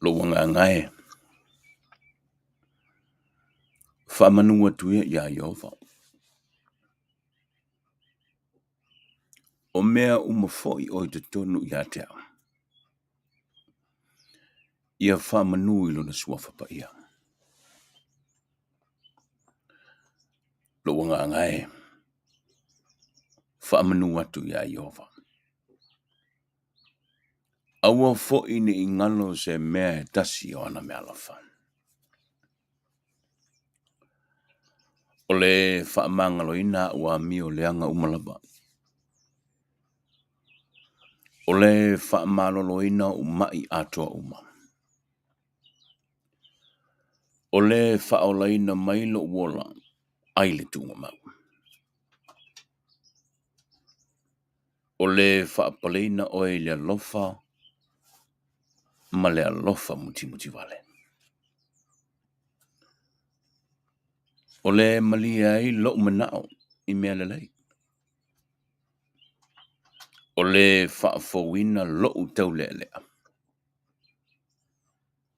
Lo wanga ngai whamanua tuia ia Iova. O mea umafoi o te tonu ia te au. Ia whamanui lo na suafa pa ia. Lo wanga ngai whamanua tu ia Iova. Aua foi ni ingalo se mea e tasi o ana mea lafa. O le whaamangalo ina ua mio leanga umalaba. O le whaamalolo ina umai atoa uma. O le whaola ina mailo uola aile tunga mau. O le whaapaleina oe le alofa ma le alofa muti vale. O le malia ai lo manao i mea lelei. O le whaafowina lo tau le lea.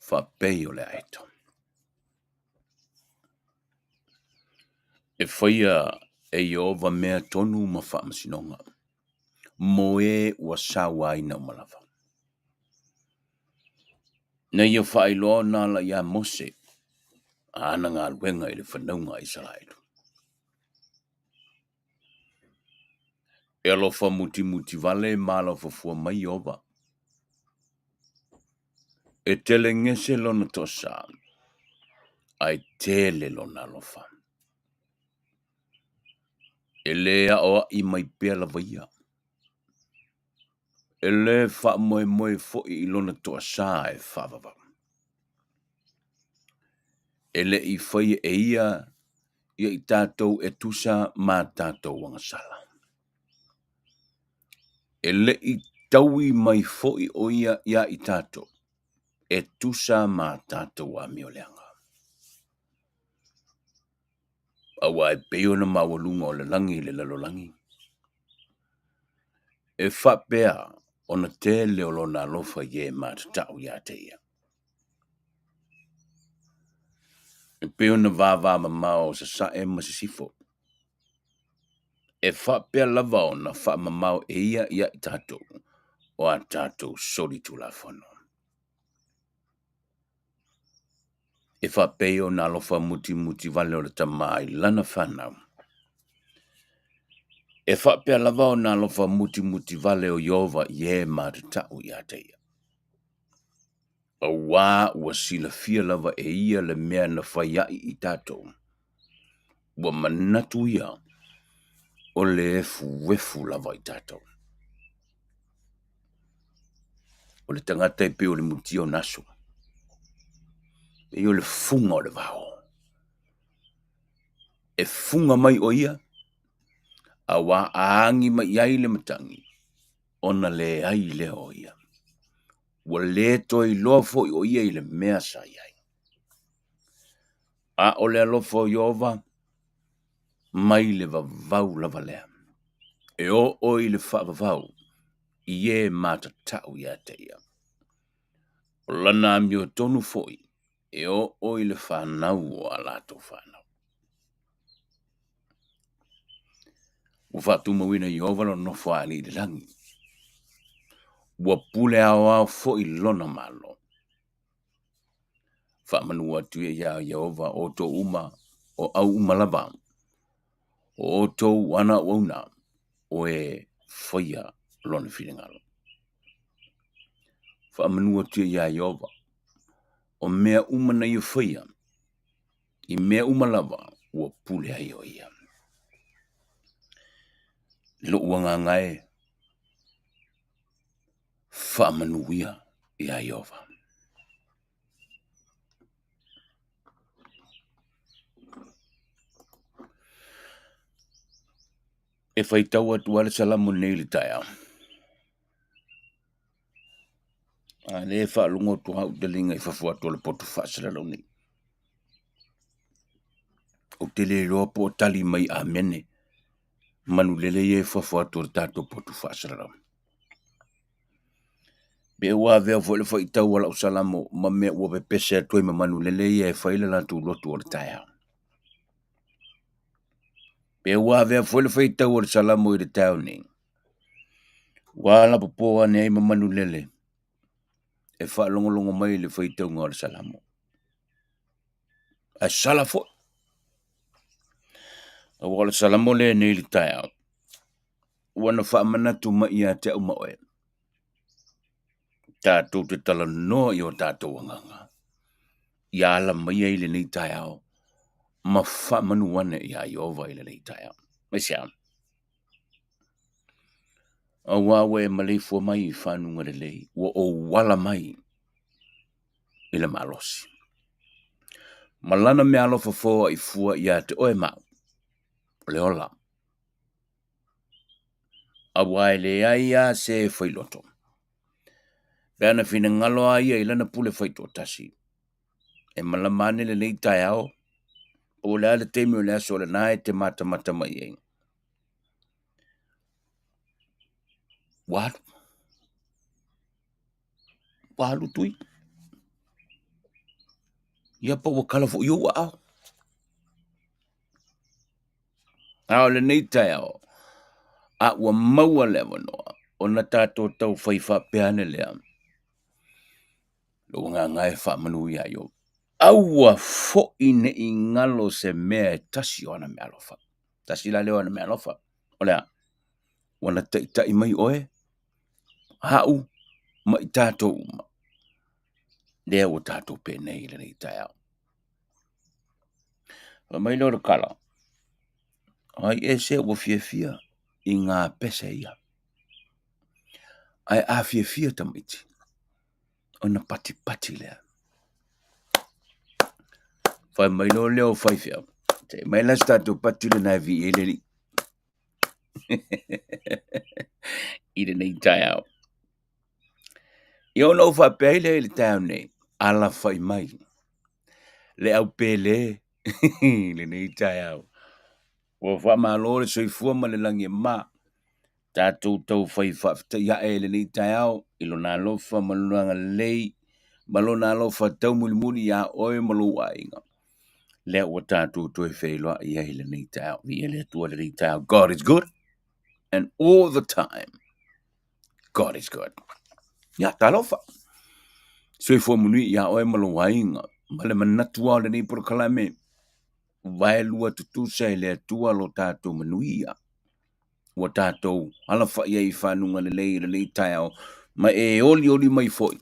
Whapei o le aito. E whaia e Iova mea tonu ma whaamasinonga. Moe ua sawa ina umalawa. Na ia whaailoa nala ia Mose. Ana ngā luenga i le whanaunga Israel. E alofa muti vale ma alofa fua mai Iova. E tele ngese lona tosa. Ai tele lona alofa. E lea oa i mai pēa la vaia. E le wha moe foi i lona toa sā e whawawau. E le i whai e ia i tātou e tusa mā tātou wangasala. E le i taui mai foi o ia i tātou e tusa mā tātou a mioleanga. Awa e peo na mawalunga o le langi le lalolangi. E whapea o na te leo lona alofa ye mātatau ia te ia. E peo na vāvā mamao sa sae masisifo. E whapea lava o na wha mamao e ia i tātou o a tātou sori tu la whano. E whapeo na alofa muti vale o le tamai lana whanau. E whapea lava o na alofa muti vale o Iova ye mātatau ia te ia. A wā ua sila fia lava e ia le mea na whaiai i tātou. Ua manatu ia o le wefu lava i tātou. O le tangata e peo le muti o naso. E o le funga o le vao. E funga mai o ia. A wā aangi mai iai le matangi. Ona le ai le o ia. Ua le toi lofo o ia i le mea sa iai. A o le alofo Iova. Mai le vavau lava lea. E o i le whaavavau. I e mātatau ia te ia. O lana mio tonu foi. E o i le whanau o a lato whanau. Ua whatu mawina Iova lo nofo a li le langi. Ua pule au foi lona malo. Whamanua tuia ia Iova o to uma o au umalaba. O to wana wauna o e whaia lona whiringalo. Whamanua tuia ia Iova o mea umana i whaia. I mea umalaba ua pule ai o ia. Lo uanga ngai whaamanuia ia Iova. E whaitau atu ale salamu nei le taia. A le whaalungo tu hau te linga I whafua tole potu whaasara lau nei. O te le roa po tali mai a mene. Manu lele e whafua tole tato potu whaasara lau. Be ua vea fo le whaitau ala o salamu ma mea ua pe pese atui ma manu lele e whaila la tu lotu o le taia. Be ua vea fo le whaitau o le salamu I le tau nei. Wala popoa ne ai ma manu lele. E whaalongolongo mai le whaitau ngā o le salamu. A salafo. A wala salamo le nei li taia. Wana whaamana tu ma ia te au maoe. Tātou te tala no I o tātou wanganga. Ia ala mai ai le nei taia o. Ma whaamanu wane ia Iova I le nei taia. Me sia. A wawe malifua mai I whanunga le lei. Wa o wala mai I le malosi. Malana me alofa foa I fua ia te oe mau. Le ola. A wae le aia se whailoto. Pēna whina ngalo aia I lana pule whaito tasi. E malamane le nei tai ao. O le ale temi o le aso le nae te mata mai ei. Walu. Walu tui. Ia pa wakala fu iu ao. Ao le nei tai ao. A ua maua le wanoa. O na tātou tau whaifa peane lea. Lo ngā ngai wha manu ia yo. Aua fo ine I ngalo se mea e tasi o ana mea lofa. Tasi la leo ana mea lofa. O lea. Wana tai mai oe. Hau. Ma I tātou uma. Lea o tātou pe nei le nei tai au. Wa mai lor kala. Ai e se ua fia I ngā pese ia. Ai a fia tamiti. O na pati lea. Whai mai lo leo whaifia. Te mai las tātou pati le nai vi ele li. I le nei tai au. I ono whapei le tau nei. Ala whai mai. Le au pele. Le nei tai au. Wa whamalo le soifua ma le langi ma. Tātou tau whai whafta ia e le nei tai au. Ilo nā lofa malunanga lei. Malo nā lofa tau muli ia oe malo ainga. Le o tātou toi whailoa ia le nei tai au. Vi ele atua le nei tai au. God is good. And all the time. God is good. Ia talofa. Soifua munui ia oe malo ainga. Male manatua le nei por kalame. Vai lua tutu sai le atua lo tātou manui ia. Wa tātou alafa ia I whanunga le nei tai au. Ma e oli mai foi.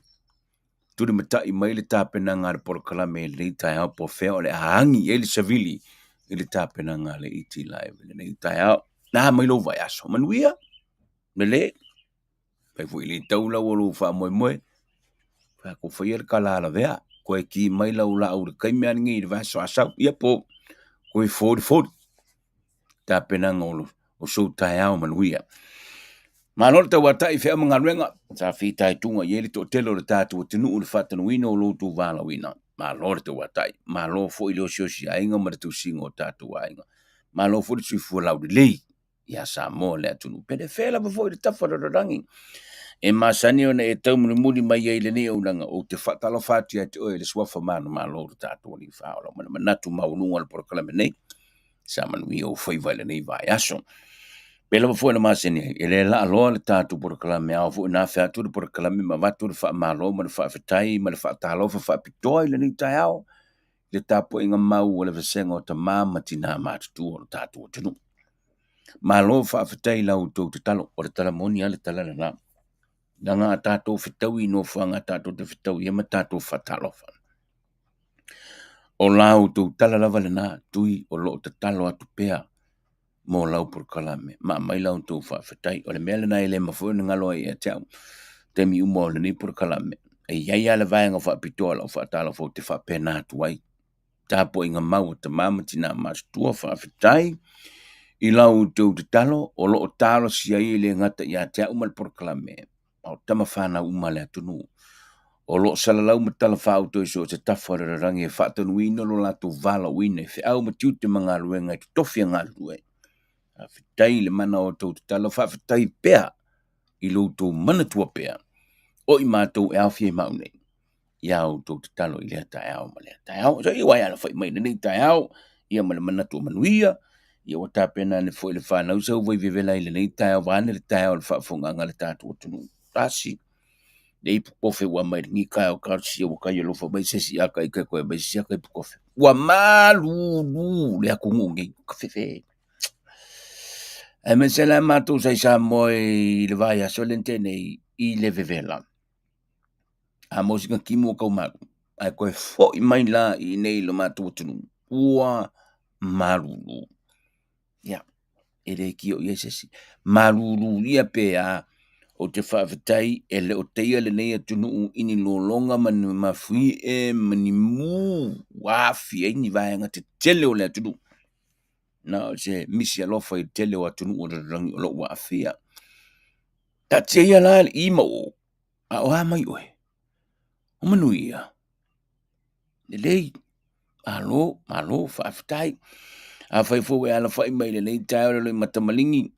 Turi matai mai le tāpenanga le porokalame le nei tai au po whea o le ahangi e le savili I le tāpenanga le Etlive le nei tai au. Nā mai lo vai aso manuia. Me le. Pai fui le taula o lo wha moe. Wha ko whaia le kalala vea. Koe ki mai lau la au le kaimea ngi I le vaso asau. Ia po. Koe 40. Tāpenanga o so tai au manuia. Manol te watai whea mga ruenga. Sa whitai tunga I ele to telo le tātua tinu o le whatanuina o lotu wala wina. Malor te watai. Malo fo I leo siosi ainga ma le tu singo o tātua ainga. Malo fo le sui fua lau de lei. Ia sa mo le atunu. Pede whela pa fo I le tawhararangi. E masani o na e tau muli mai e le ne o langa. O te whatalo whatia te oe le swafa mana malo le tātua ni whaola. Mana manatu maununga le porokalame nei. Sa manui o whaiva le nei vai aso. Pela fo na maseni ele la alo le tatu por kalame au fo na fa tu por kalame ma va tu fa malo ma fa fetai ma fa talo fa pitoi le ni tao le tapo inga mau le vesengo ta mama tina ma tu o tatu tunu malo fa fetai la u tu talo o tala moni ale tala na nga tatu fitoi no fa nga tatu te fitoi ma tatu fa talo fa o la u tu tala la valena tui o lo talo atu pea mo lau por kalame ma mai lau tu fa fatai o le mele na ele ma fo ngalo ia tau te mi umo le ni por kalame e ia le vaenga fa pitola fa tala fo te fa pena tuai tapo inga mau te mama tina mas tua fa fitai i lau te talo o lo talo si ai le ngata ia te umal por kalame o tama fana umale atunu o lo salalau matala fa auto iso te tafara rangi e fa tonu ino lo lato vala wine fe au matiu te mga luenga ki tofi nga lue a fitai le mana o te talo fa fitai pea i lo to mana tua pea o i mātou e awhie maune. Iau tō te talo i lea tae au ma lea tae au. So i wai ala whai mai nei tae au. Ia mana mana tō manuia. Ia o tāpena ne fwoi le whanau sau vai vevela i le nei tae au. Vane le tae au le whaafonga le tātou tunu. Tasi. Nei pukofe ua mai ni kai au karsi o kai lofa mai sesi aka i kai koe mai sesi aka i pukofe. Ua malu le aku ngungi. Kawhewe. E men se la mātou sai sa moi le vai aso lente nei i le vevela. A mosika kimo kau maru. Ai koe fo i mai la i nei lo mātou tunu. Ua maruru. Ia. E re ki o iesesi. Maruru ia pe a o te whaawatai e le o teia le nei atunu ini lo longa mani mawhi e mani mu wafi e ni vaenga te tele o le atunu. Na o se misi alofa i tele o atunu o rangi o lo wafi a. Ta te ia la i mo a o amai oe. O manuia. Lei, alo, whaafitai. A whai fōwe ala whai mai le nei tae ora le matamalingi.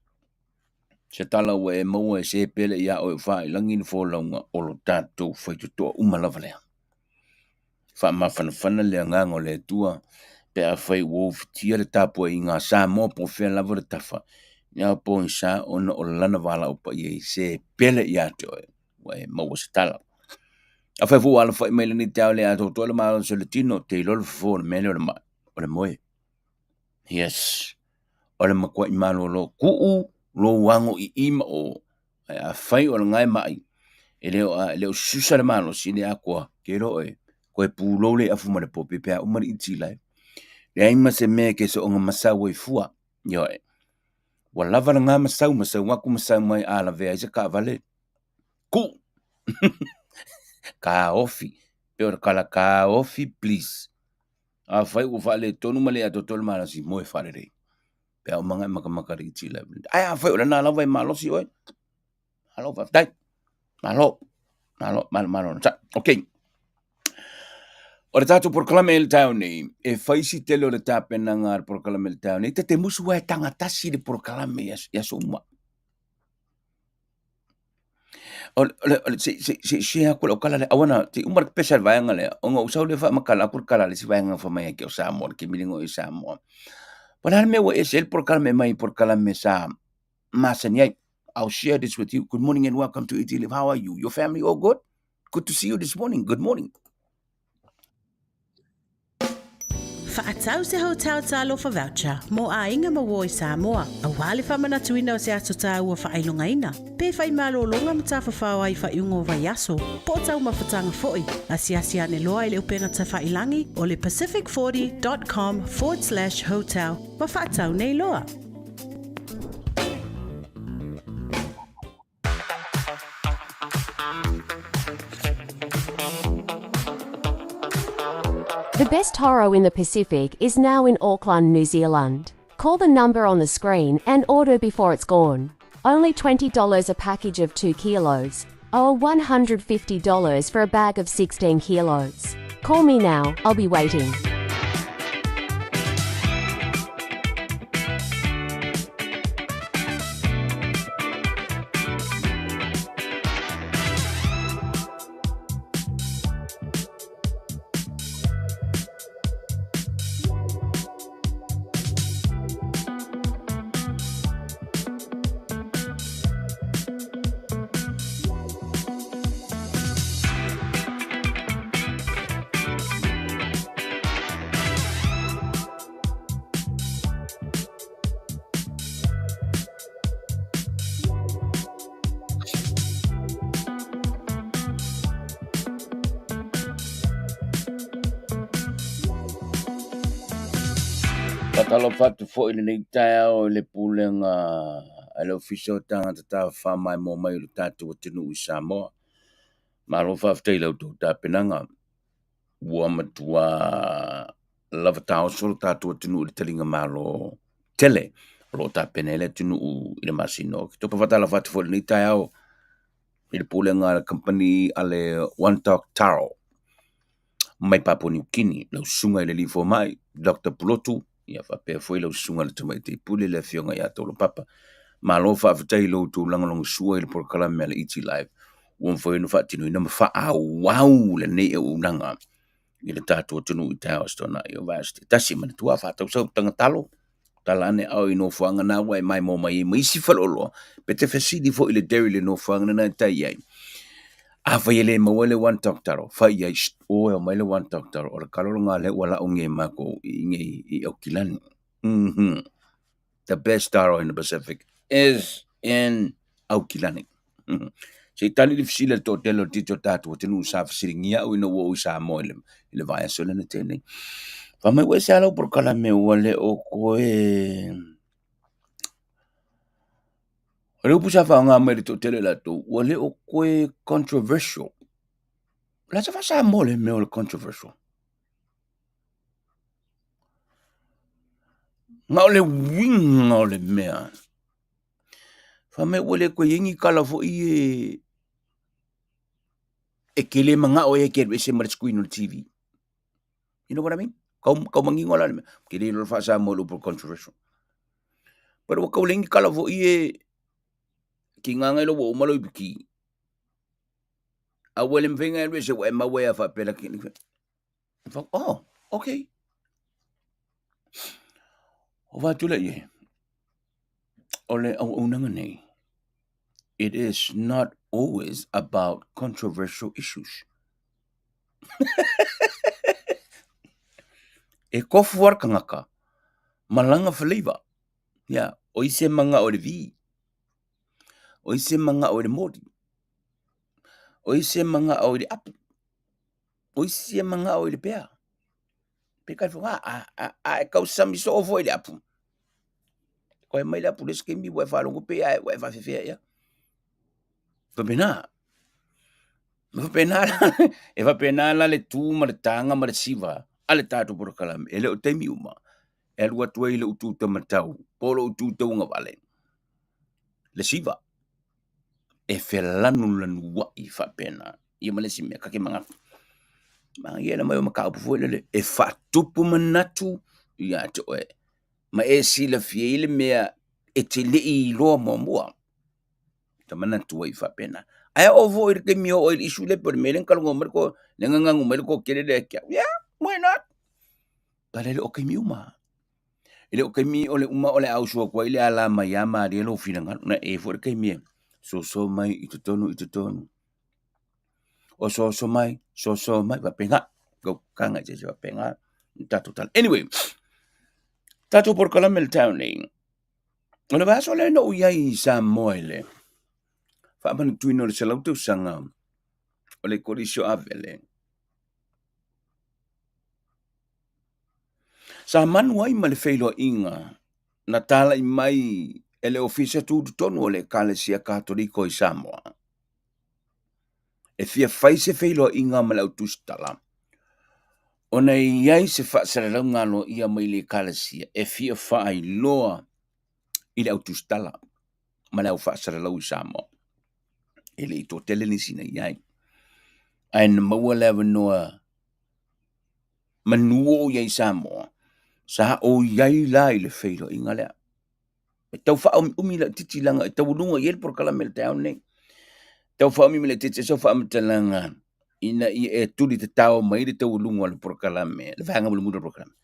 Se tala ua e maua e se pele ia o e whai langi ni fōlaunga o lo tātou whai tutoa umalawa lea. Wha mawhanawhana lea ngango le tua. Pe a whai wofitia le tāpua i ngā sā mō po whea lava le tafa. Ia po i sā ona o lana wala upa i se pele ia te oe. Ua e maua se tala. A whai fō ala whai mai le ni tau le ato toa le maalo se le tino te ilolo fō le mele o le mai. O le moe. Yes. O le makua i malo lo kuu lo wango i ima o a whai o le ngai mai. E leo susa le malo si le akua ke roe. Koe pūlo le afu ma le popi pēa umari iti lai. Le aima se mea ke so onga masau i fua. Yoe. Wa lava na ngā masau waku masau mai ala vea isa ka vale. Ku! Ka ofi. Peo kala ka ofi, please. A whai ua whale tonu male a totolo mara si moe whale rei. Pea o mga makamakari i tila. Ai a whai ura nā lawa i malosi oi. Malo whaftai. Malo. Ok. O le tātou proklame le tau nei, e whaisi tele o le tāpena ngā proklame le tau nei, te musu wai tangatasi le proklame ya suma. Se aku le kala le awana te umar pesa vaenga le onga usau le fa makala kur kala le si vaenga fa mai ke o Samoa ke milingo i Samoa. Pana me wa esel por kala me mai por kala me sa masanya. I'll share this with you. Good morning and welcome to Etlive. How are you? Your family all good? Good to see you this morning. Good morning. Whaatau se hotel talo fa voucher. Mo a inga mawo i Samoa. A wale whamana tuina o se ato tā ua whaelonga ina. Pe whai malo longa mta whawhawai whaiungo vai aso. Po tau mawhatanga foi. Asi ane loa i le upenga ta whailangi o le pacific40.com/hotel. Ma whaatau nei loa. The best horo in the Pacific is now in Auckland, New Zealand. Call the number on the screen and order before it's gone. Only $20 a package of 2 kilos, or $150 for a bag of 16 kilos. Call me now, I'll be waiting. Patalo fatu fo ile nei tau le pulenga ale official tanga ta fa mai mo mai lu tatu tinu i Samoa. Malo whaaftei lau tō tāpenanga. Ua matua lava tau solo tātua tunu i talinga malo tele. Lo tāpenele tunu i le masino. Ki topa whatala whatu fōle ni tai au. I le pule ngā company ale One Talk Taro. Mai Papua New Guinea. Lau sunga i le lifo mai. Dr. Pulotu. Ia whapea fwoi lau sunga le tamai te pule le fionga ia tolo papa. Malo whaafatei lau tō langalonga sua i le porokala mea le Etlive. Uam fwoi nu whaatinu i nama wha wau le nei e unanga. I le tātua tunu i tau astona i o vasti. Tasi mana tua whātau sau tanga talo. Talane au i no whanga nā wai mai mō mai i isi whalolo. Pe te whasidi fo i le deri le no whanga nā tai iai. A whai ele mawele One Talk Taro. Whai iai o e mai le One Talk Taro. O le kaloro ngā le wala o nge mako i nge i au kilani. The best taro in the Pacific is in Aukilani. Se tani di fisile to telo tito tatu tenu sa fisiringia o ino wo sa moile le vai sole na tene. Fa mai we sa lo por kala me wale o koe. Re pusa fa nga me to tele la to wale o koe controversial. La sa fa sa mole me o controversial. Nga ole wing nga ole mea. Fa me wale koe yengi kala fo i e kele manga o e kere se mar screen on TV. You know what I mean? Kau mangingola le kele lo fa sa mo lo por controversial. Pero kau lengi kala fo i ki nganga lo wo malo biki. A wele mvenga e se wa ma we fa pela ki. Oh, okay. O va tu le ye. Ole au unanga nei. It is not always about controversial issues. E kofu war kangaka. Malanga flavor. Ya, o ise manga o le vi. O ise manga o le modi. O ise manga o le apu. O ise manga o le pea. Peka funga a kau sami so o le apu. Ko e mai le apu le skemi wa fa longo pea wa fa fe ya. Pena. E va pena la le tu ma le tanga ma le siva. Ale tatu por kalam. Ele o temi uma. E lua tuai le utu tamatau. Polo utu taunga vale. Le siva. E felanu lanu wa i fa pena. Ia male si mea kake manga. Ma ia na mai o makau pufo le. E fa tupu manatu. Ia te oe. Ma e si la fie le mea. E te le i loa mua. Ta manatu wa i fa pena. Ai ovo ir ke mio o isu le por melen kalungo merko. Nengangangu merko kere le kia. Yeah, why not? Pale le o ke miuma. Ele o ke mi ole uma ole au sua kwa ile ala mai ama de lo finanga na e for ke mi so mai i tonu o so mai va penga go kanga je va penga ta total anyway tato por kalamel towning ona va so le no ia i sa moile fa man tuino le salauto sanga ole korisho avele sa man wai mal feilo inga na tala i mai ele ofisa tu tonu ole kalesia katoliko i Samoa. E fia fai se feilo inga malau tustala. Ona iai se fa sarela ngalo ia mai le kalesia. E fia fai loa i le autustala. Malau fa sarela i Samoa. Ele i to tele ni sina iai. Ai na maua lewa noa manuo iai Samoa. Sa o iai la i le feilo inga lea. E tau fa umila titilanga, e tau lunga iel por kalamel town ne. Tau fa umila titi so fa umtalanga. Ina i e tuli te tau mai le tau lunga le por kalame. Le vanga mulu muda por kalame.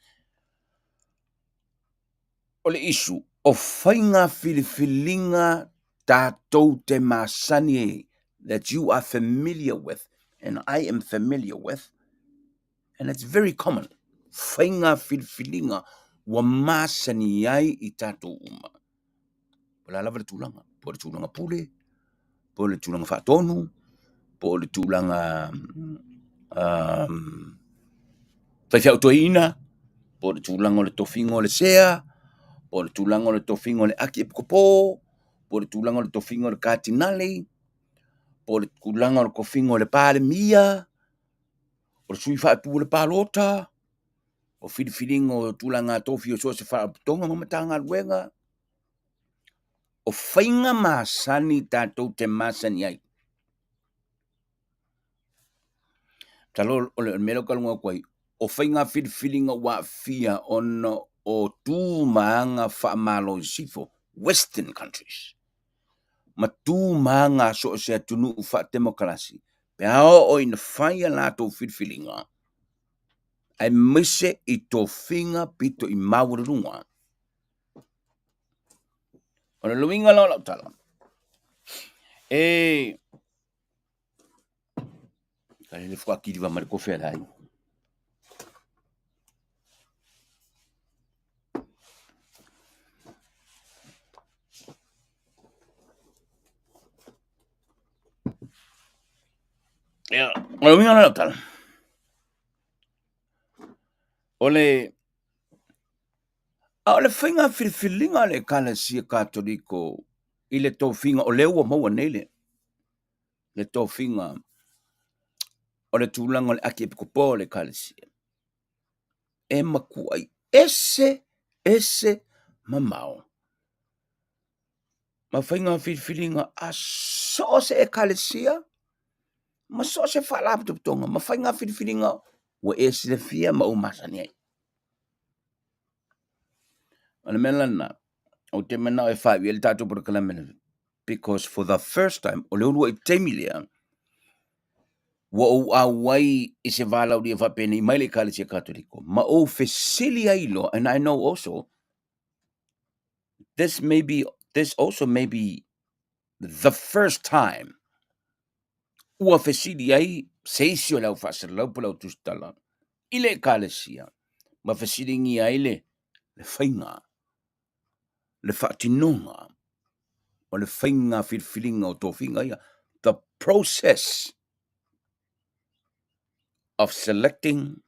O le isu, o whainga filifilinga tātou te masani that you are familiar with, and I am familiar with, and it's very common. Whainga filifilinga wa masani ai i tātou uma. Pala lava le tūlanga. Po le tūlanga pule, po le tūlanga whaatonu, po le tūlanga whaiwhau toina, po le tūlanga o le tofingo o le sea, po le tūlanga o le tofingo o le aki e pukopo, po le tūlanga o le tofingo o le kātinale, po le kulanga o le kofinga o le pale mia, o le sui whaepu o le palota, o whiriwhiringa o tūlanga tofi o so se whaeputonga mamatanga luenga, o whainga masani tātou te masani ai. Talo o le melo kalunga koe, o whainga whiriwhiringa wa fia ono o tū maanga whaamalo sifo, Western countries. Ma tū maanga so se atunu u wha demokrasi. Pe ao o ina whaia lātou whiriwhiringa, ai mise I tō whinga pito I maururunga. O le luinga lau tala. Kare le whakiri wa mariko whera ai. O le luinga lau tala. O le whinga whiriwhiringa le kalasia katoliko I le tō whinga o le ua maua neile. Le tō whinga o le tūlanga o le aki epikopo le kalasia. E makuai ese mamao. Ma whainga whiriwhiringa a so se e kalasia, ma so se whalapu tonga, ma whainga whiriwhiringa wa ese le fia ma o masani ai. Ana melana, o te mena e whai, ele tātou por kalamena. Because for the first time, o le urua I teimilia, wa o awai I se vala uri e whapene I maile kalasia katoliko. Ma o fesilia ilo, and I know also, this also may be the first time ua fesilia I seisio lau whasalau pulau tustala. Ile kalasia, ma fesilingi ai le whainga, le whatinonga, o le whainga whiriwhiringa o tō whinga ia. The process of selecting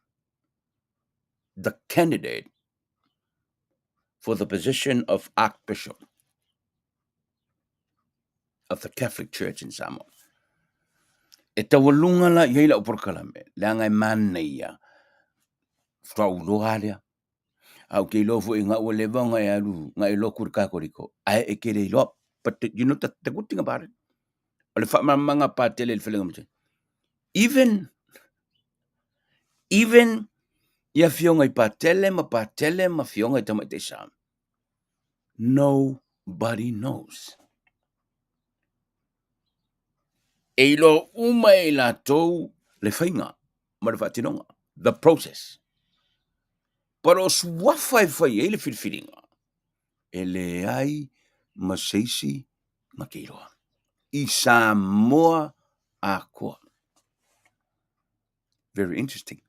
the candidate for the position of Archbishop of the Catholic Church in Samoa. E tawalunga la iaila o porkalame, le angai mana ia, whauloha lea, au ke lofu I ngā ua le vanga e alu, ngā I loku kakoriko, ai e kere I loa, but you know the good thing about it, o le whamamanga pātele le whilinga mate, even ia fionga I pātele ma fionga I tamai te sam, nobody knows. E lo uma e la tou le whainga, ma le whatinonga, the process. Pero suwafai whai e le whiriwhiringa, e le ai ma seisi ma keiroa. I Samoa a koa. Very interesting.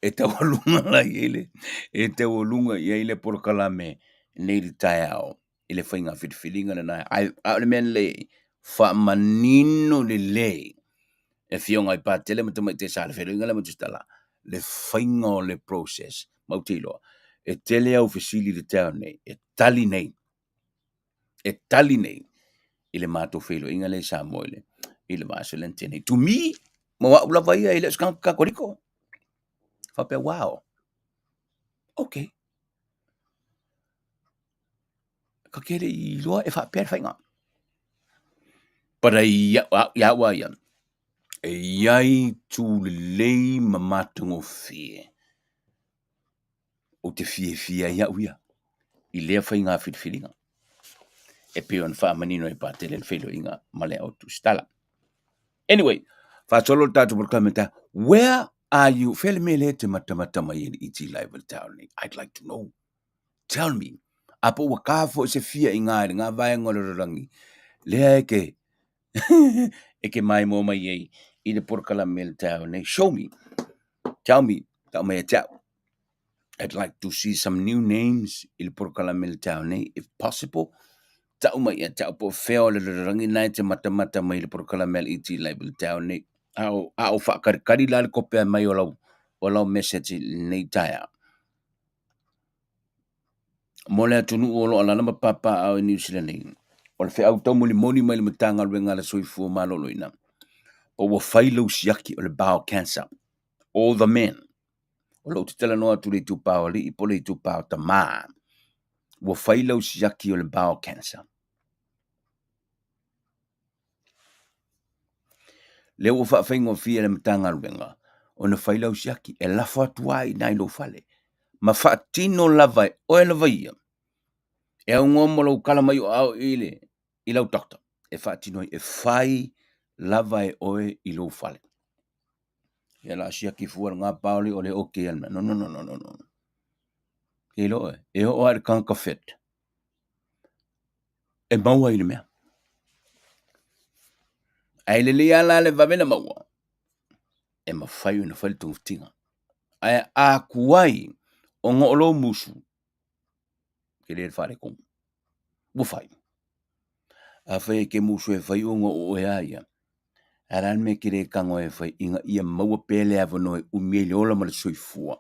E tawalunga la iele, e tawalunga iele por kalame nei li tai au. I le whainga whiriwhiringa na nai. A le men le, wha manino le. E fionga I pātele matamai te sa le whiringa le matustala. Le whainga o le process. Mautiloa. E tele au whisili le tau nei. E tali nei. I le mātou whilo. Inga le sa moile. I le māso le tene. To me, mawa ula vai i le skanka kakoriko. Whapea, wow. Okay. Ka kere I loa e whapea whainga. Para ia ia. E iai tu lei mamatungo fie. O te fie ia uia. I lea whainga whiriwhiringa. E peo an whamanino e pātele le whilo inga male au tu stala. Anyway, whaatolo tātu por kameta, where are you? Whele mele te matamatama I Etlive town. I'd like to know. Tell me. Apo wakafo se fia I ngā vai ngolorangi. Lea eke. Eke mai mo mai ei. I le porkala mele town. Show me. Tell me. Tau me tau. I'd like to see some new names I le porkala mele town. If possible. Tau mai e tau po wheo le rangi nai te matamata mai le porkala mele Etlive town. Au whakarikari la le kopea mai o lau message nei taia. Mo le atunu o lo alana papa au New Zealand. o le whaau tau moni mai le matanga luenga le soifua malolo ina. O wa whailau siaki o le bowel cancer. All the men. O lo te tala noa tu le tupao li, ipo le tupao ta maa. Wa whailau siaki o le bowel cancer. Leo o whaafengo fia le matanga luenga. O na whailau siaki e lafa tuai nai lo fale. Ma whaatino lavai o e lava ia. E au ngomo lau kalamai o au ile i lau doktor. E whaatino e whai lavai oe i lo fale. E la siaki fuar ngā paoli o le oke alma. No. E lo e o ar kanka fit. E maua i le mea. Ai le ala le vavena maua. E ma whai una whai tungtinga. Ai a kuai o ngolo musu. Ke le whare kong. Wo whai. A whai ke musu e whai o o e aia. Aran me kire kango e whai inga ia maua pele avano e umiele ola ma le soifua.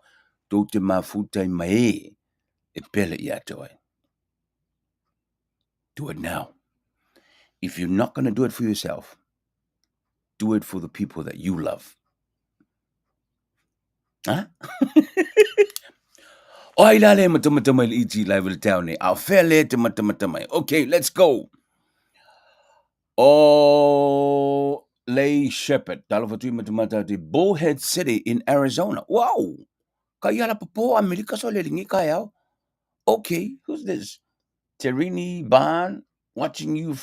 Tau te mafuta i mae e pele i ato ai. Do it now. If you're not going to do it for yourself, do it for the people that you love. Huh? Oi lale matamatamai le Etlive le tau nei. Au fele te matamatamai. Okay, let's go. Oh, Lay Shepherd. Talo fatui matamata te Bullhead City in Arizona. Wow. Kaya papo Amerika so le ringi kaya. Okay, who's this? Terini Barn, watching you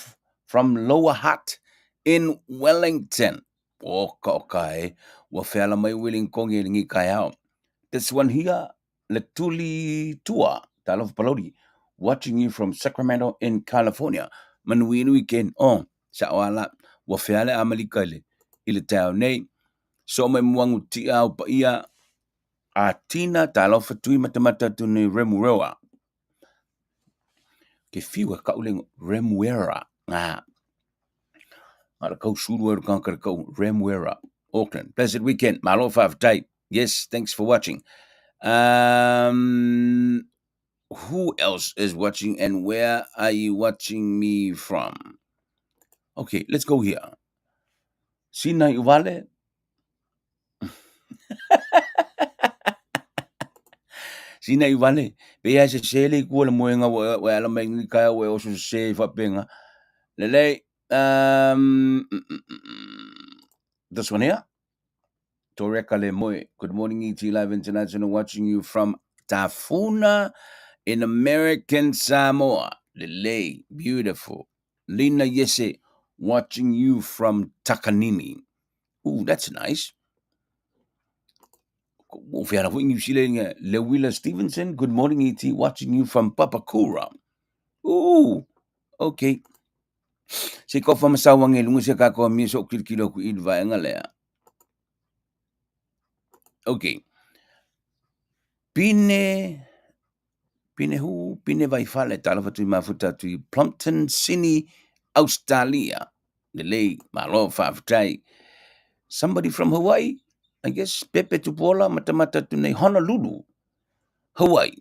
from Lower Hutt in Wellington. Okay, wafela mai willing kongi ringi kaya. This one here, Letuli Tua, Talof Palodi, watching you from Sacramento in California. Manuinu weekend on Sawala, wafela amalikale, ile tau nei, so me mwangu ti au pa ia a tina talofa tui matamata tu ni Remuera. Ke fiwa kauling Remuera. Ala kau suru er kankar kau Remuera. Auckland. Blessed weekend. Malo 5 day. Yes, thanks for watching. Who else is watching and where are you watching me from? Okay, let's go here. Sina Uvale. Sina Uvale. Be as a sele kuala moenga we ala mengi kaya we also say fa penga. Lele this one here. Toreka le moe. Good morning, Etlive International, watching you from Tafuna in American Samoa. Lele, beautiful. Lina Yese, watching you from Takanini. Ooh, that's nice. Lewilla Stevenson, good morning, ET, watching you from Papakura. Ooh, okay. Si ko fa masawang e lungu se ka ko mi so kilo ku idva ngalea. Okay. Pine vai fale tala fatu mafuta tu Plumpton, Sydney, Australia. Delay malo fafutai. Somebody from Hawaii, I guess Pepe Tupola matamata tu nei Honolulu, Hawaii.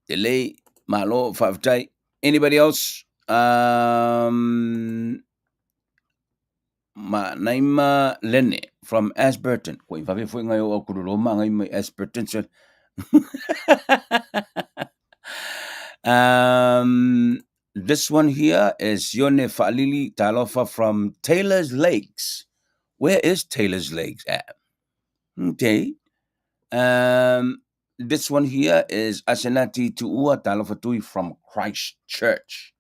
Delay malo fafutai. Anybody else? Naima Lene from Ashburton. Koi fafe foi ngai o kuruloma ngai mai Ashburton. This one here is Yone Falili Talofa from Taylor's Lakes. Where is Taylor's Lakes at? Okay. This one here is Asenati Tuua Talofatui from Christchurch.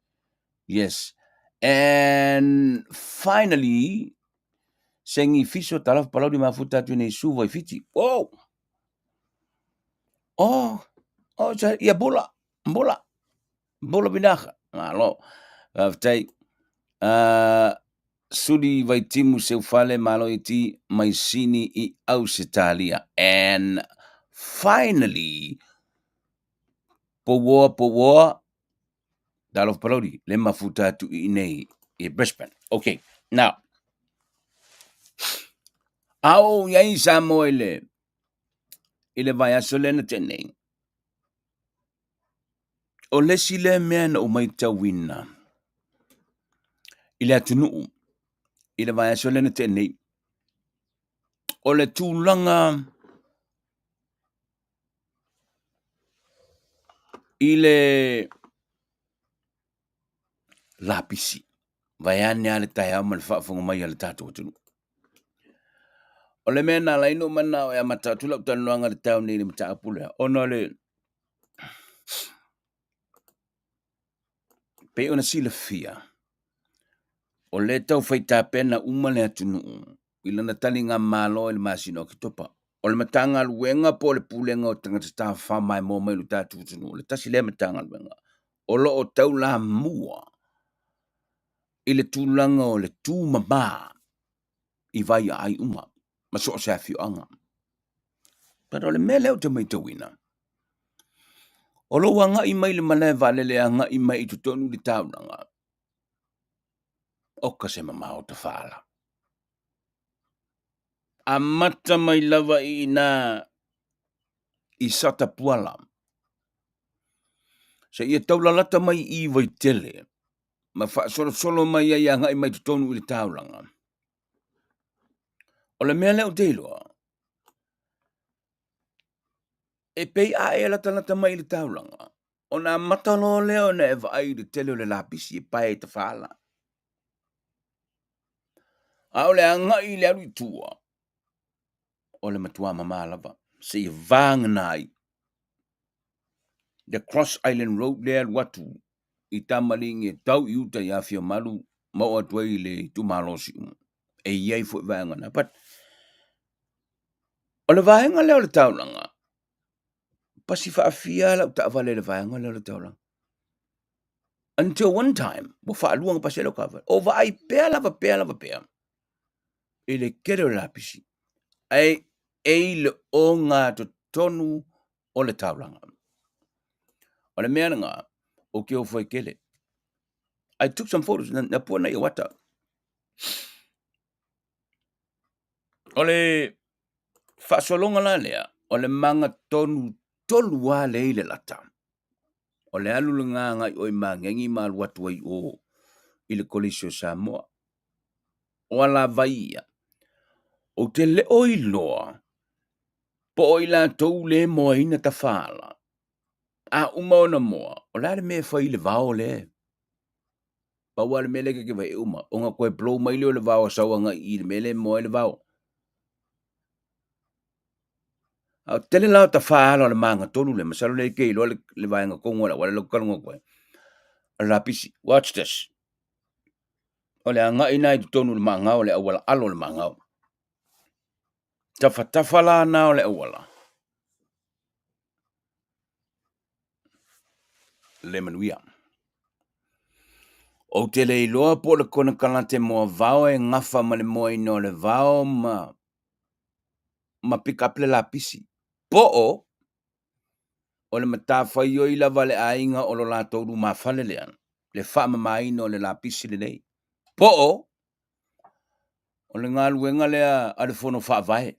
Yes. And finally, Sengi Fisho Talof Palodi Mafuta Tune Suva Fiti. Oh, yeah, Bola Binacha. Alo, Avtai, Sudi Vaitimu Seufale Malo iti Maisini I Ausitalia. And finally, Powo, Dalof Palodi, Lema Futa to Inei, Brisbane. Okay, now, Ao Yai Samoile, Ile Vaya Solena Tene. O lesile mea na o maita wina. I le atunuu, I le vai aso lena te nei. O le tūlanga I le lapisi. Vai ane ale tai au ma le whaafonga mai ale tātou atunu. O le mea nā laino mana o e amatatu lau tanuanga le tau nei le mata apule. Ona le pe ona sila fia. O le tau whaita pena uma le atunuu. I lana tali ngā malo e le masino ki topa. O le matanga luenga po le pulenga o tangata tā whamai mō mai lu tātou atunu. Le tasi le matanga luenga. O lo o tau la mua. I le tūlanga o le tū mamā. I vai ai uma. Ma so se afio anga. Pero le mea leo te mai tawina. O lo wanga I mai le male vale le anga I mai I tutonu li taunanga. O ka se mama o te whaala. A mata mai lava I na I sata puala. Se ia taulalata mai I vai tele. Ma wha solo mai ai anga I mai tutonu li taunanga. O le mea leo te iloa. E pei a e lata mai li taunanga. O na matalo leo na e vai li tele o le lapisi e pai te whaala. A o le anga I le alu tua. O le matua mama lava. Se I vang nai. The Cross Island Road there watu. I tamaling e tau I uta I afio malu. Mau atuai le tu malosi. E iei fu vanga na. But o le vaenga leo le taulanga. Pasi whaafia la uta avale le vaenga leo le taulanga. Until one time. Mo whaaluanga pasi leo kawa. O vai pea lava pea. E le kere o lapisi. E le o ngā to tonu o le taulanga. O le mea nga, o ke o fwai kele. I took some photos na pua na I wata. O le whaasolonga la lea, o le manga tolu wā le I le lata. O le alulunga ngai o I mangengi maal watu ai o I le kolisio Samoa. O ala vaia. O te le o I loa. Po o I la tou le moa ina ta whaala. A umaona moa. O la le mea whai le vao le. Pa wale mele ke vai uma. O nga koe blow mai leo le vao sawa nga I le mele moa le vao. A tele lao ta whaala le manga tonu le. Masalo le kei lo le vai nga kongo la. Wale lo kalunga koe. A lapisi. Watch this. O le anga ina I tonu le manga o le awala alo le manga. Tafa la na o le awala. Le manuia. O te le iloa po le kona kalate moa vao e ngafa ma le moa ino le vao ma pick up le lapisi. Po o le matawhai o I lava le ainga o lo lātou ru mawhale lean. Le whaama maino le lapisi le nei. Po o le ngā luenga lea a le whono whaavae.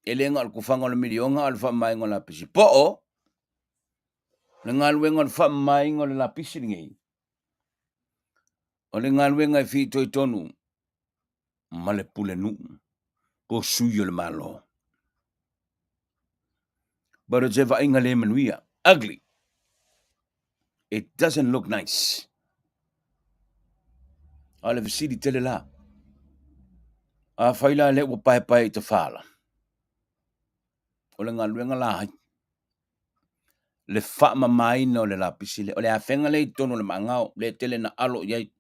E le ngā al kufanga o le milionga a le whaama maingo le lapisi. Po le ngā luenga o le whaama maingo le lapisi le ngei. O le ngā luenga I whito I tonu. Ma le pule nu. Po suyo le malo. But it's ever inga le manuia. Ugly. It doesn't look nice. Ale visidi tele la. A whaila le ua pai te whala. O le ngā luenga la hai. Le whaama maina o le lapisi le. O le a whenga le I tono le mangao. Le tele na alo iai.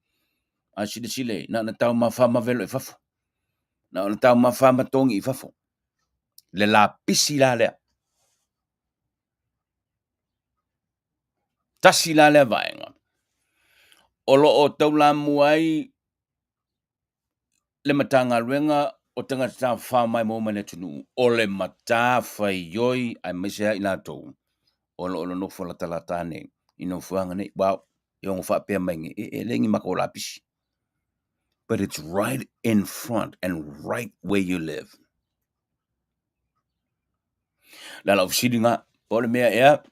A sile. Na tau ma whaama velo I fafo. Na tau ma whaama tongi I fafo. Le lapisi la lea. Tasi la lea vaenga. O lo o tau la muai. Le matanga luenga. O tanga ta whaamai mo mane tunu. O le mata whai yoi. Ai mesea I la tou. O lo nofo la talatane. I no fuanga nei. Wow. Yung whapea maingi. E lengi mako lapisi. But it's right in front and right where you live. Lala ofisiri nga. O le mea ea.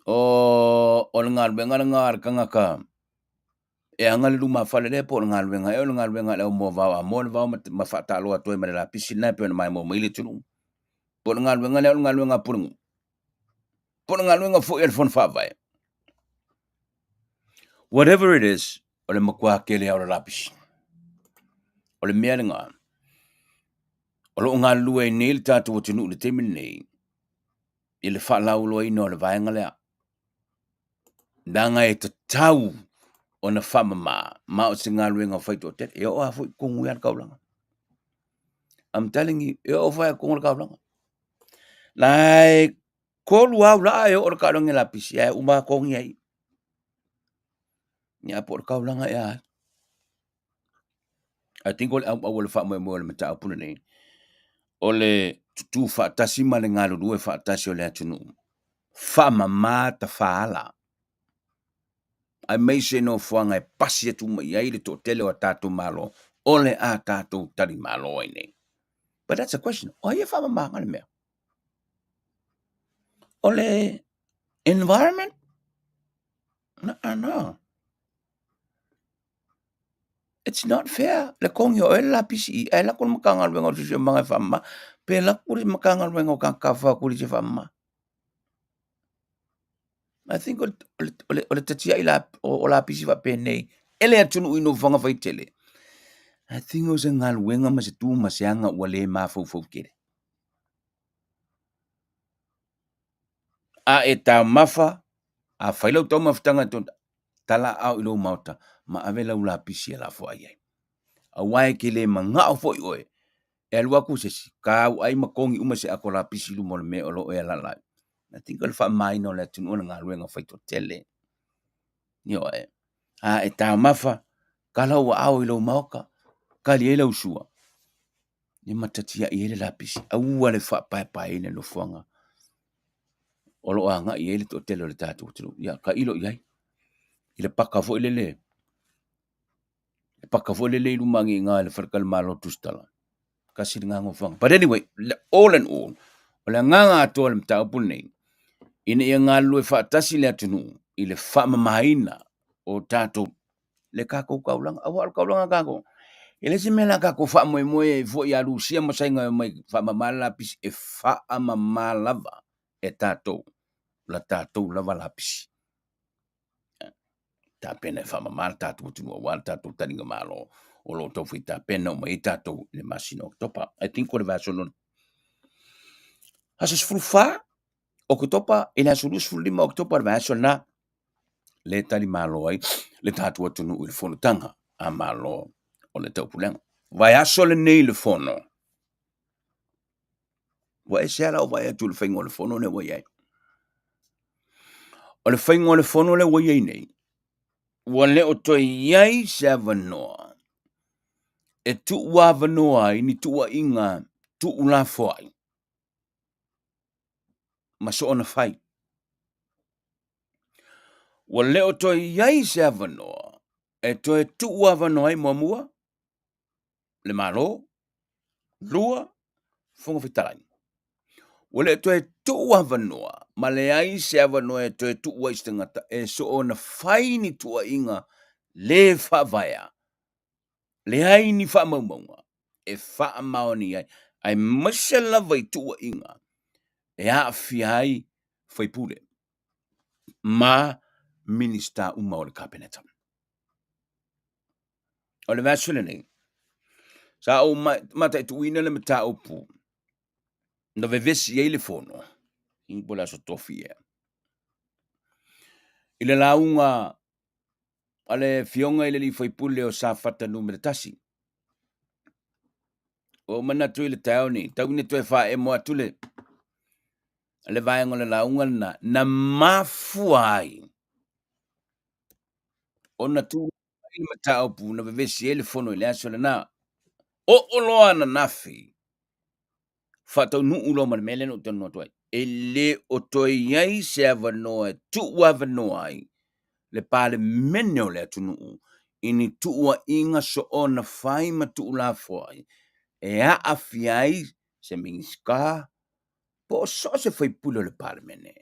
O le ngā luenga ngā kangaka. e anga le luma fale le po nga luenga e nga luenga le mo va mo ma fa ta lo to e la pisi na pe mai mo ile tunu po nga luenga po nga luenga fo el fon fa vai whatever it is o le makua ke le o la pisi o le mea nga o lo nga lue ni le tatu tunu le temi nei i le fa la ulo ino le vai nga le danga e te tau o na fama ma o singa luenga fai to te e o a fo kungu ya kaulanga I'm telling you e o fa kungu kaulanga like ko lua la e o ka longa la pisi e uma ko ngi ai nya por kaulanga ya I think all will fa mo le mata puna nei ole tu fa tasima le ngalo due fa tasio le tunu fa mama ta fala I may say no fuanga e pasi tu mai ai le to tele o tatu malo ole a tatu tali malo nei but that's a question o ye fa mama ngale me ole environment no it's not fair le kong yo la pisi e la kon makangal wengo tu mga fama pe la kuri makangal wengo ka fa kuri je fama I think ole tatia ila o la pisi va pene ele atunu ino vanga vai tele I think o se ngal wenga ma se tu ma se anga wale ma fo kere a eta mafa a failo to maftanga to tala au ilo mauta ma avela ula pisi la fo ai a wai ke le manga o fo oe e alua ku se ka ai makongi uma se akola pisi lu mo me o lo e la la I think al fa mai no le tunu ngal wenga fai to tele yo e a eta mafa kala wa au ilo mauka kali ele usua ni matatia ele la pisi au le fa pa ine no fuanga o lo anga ele to tele le tatu ya ka ilo yai ile paka fo ile paka fo le lu mangi nga le farkal malo tustala kasi nga ngofang but anyway all in all ole nga to le mta pulne ina ia nga lu fa tasi le tunu ile fa mamaina o tatu le ka ko kaulang awal kaulang ka ko ele se mela ka ko fa mo fo ya lucia mo sai nga mai fa mamala pis e fa mamalava e tatu la tatu lava la pis ta pena fa mamal tatu tu wal tatu tani nga malo o lo to fita pena mai tatu le masino topa I think ko va sono asos frufa o ko topa ina sulus fu lima oktober va sona le tali malo ai le tatu tu no il fono tanga a malo o le tau pulenga vai aso le nei le fono wa e sera o vai atu le faingo le fono ne wai ai o le faingo le fono le wai ai nei wa le o to iai se vanoa e tu wa vanoa ini tu wa inga tu ula foi ma so ona fai wa le o to iai se vanoa e to e tu wa vanoa i mua le malo lua fonga fitai wale to e tu wanoa ma le ai se avanoa e to e tu wa istangata e so ona faini tu inga le fa vaya le ai ni fa maunga e fa maoni ai mashala vai tu inga e a fiai foi pule ma minister uma o le cabinet o le vasulene sa o mata tu ina le mata opu no vevesi e le fono in bola so tofia ile launga ale fionga ile li foi pule o sa fata numero tasi o mana tu ile tauni tauni tu fa e mo atule le vai ngole launga na mafuai ona tu ile mata pu na vevesi ele fono ile aso na o lo ana nafi fata nu ulo man mele no tono toi ele o toi yai se avano tu avano ai le pale menno le tunu ini tua inga so ona fai ma tu la foi e a afiai se minska po so se foi pulo le pale mene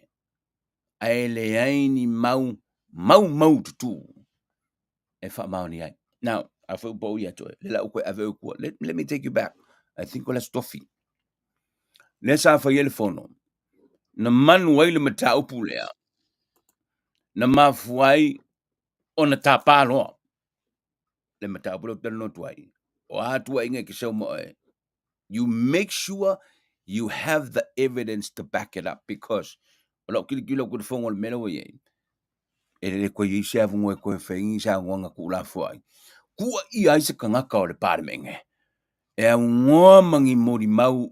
a ele ai ni mau tu e whaamaoni ai. Now, a whau pau ia toe, le lau koe ave ukua. Let me take you back. I think o la stofi. Le sa whai ele whono. Na manu ai le mata upu lea. Na mafuai o na tāpāloa. Le mata upu lea tala no tuai. O atua inga ki sau moe. You make sure you have the evidence to back it up because o lau kilo kua whongo le mena wa iei. E le koe i se avungo e koe whaingi sa ngonga ku la fuai. Kua I ai se kangaka o le pāremenge. E a ngoa mangi mori mau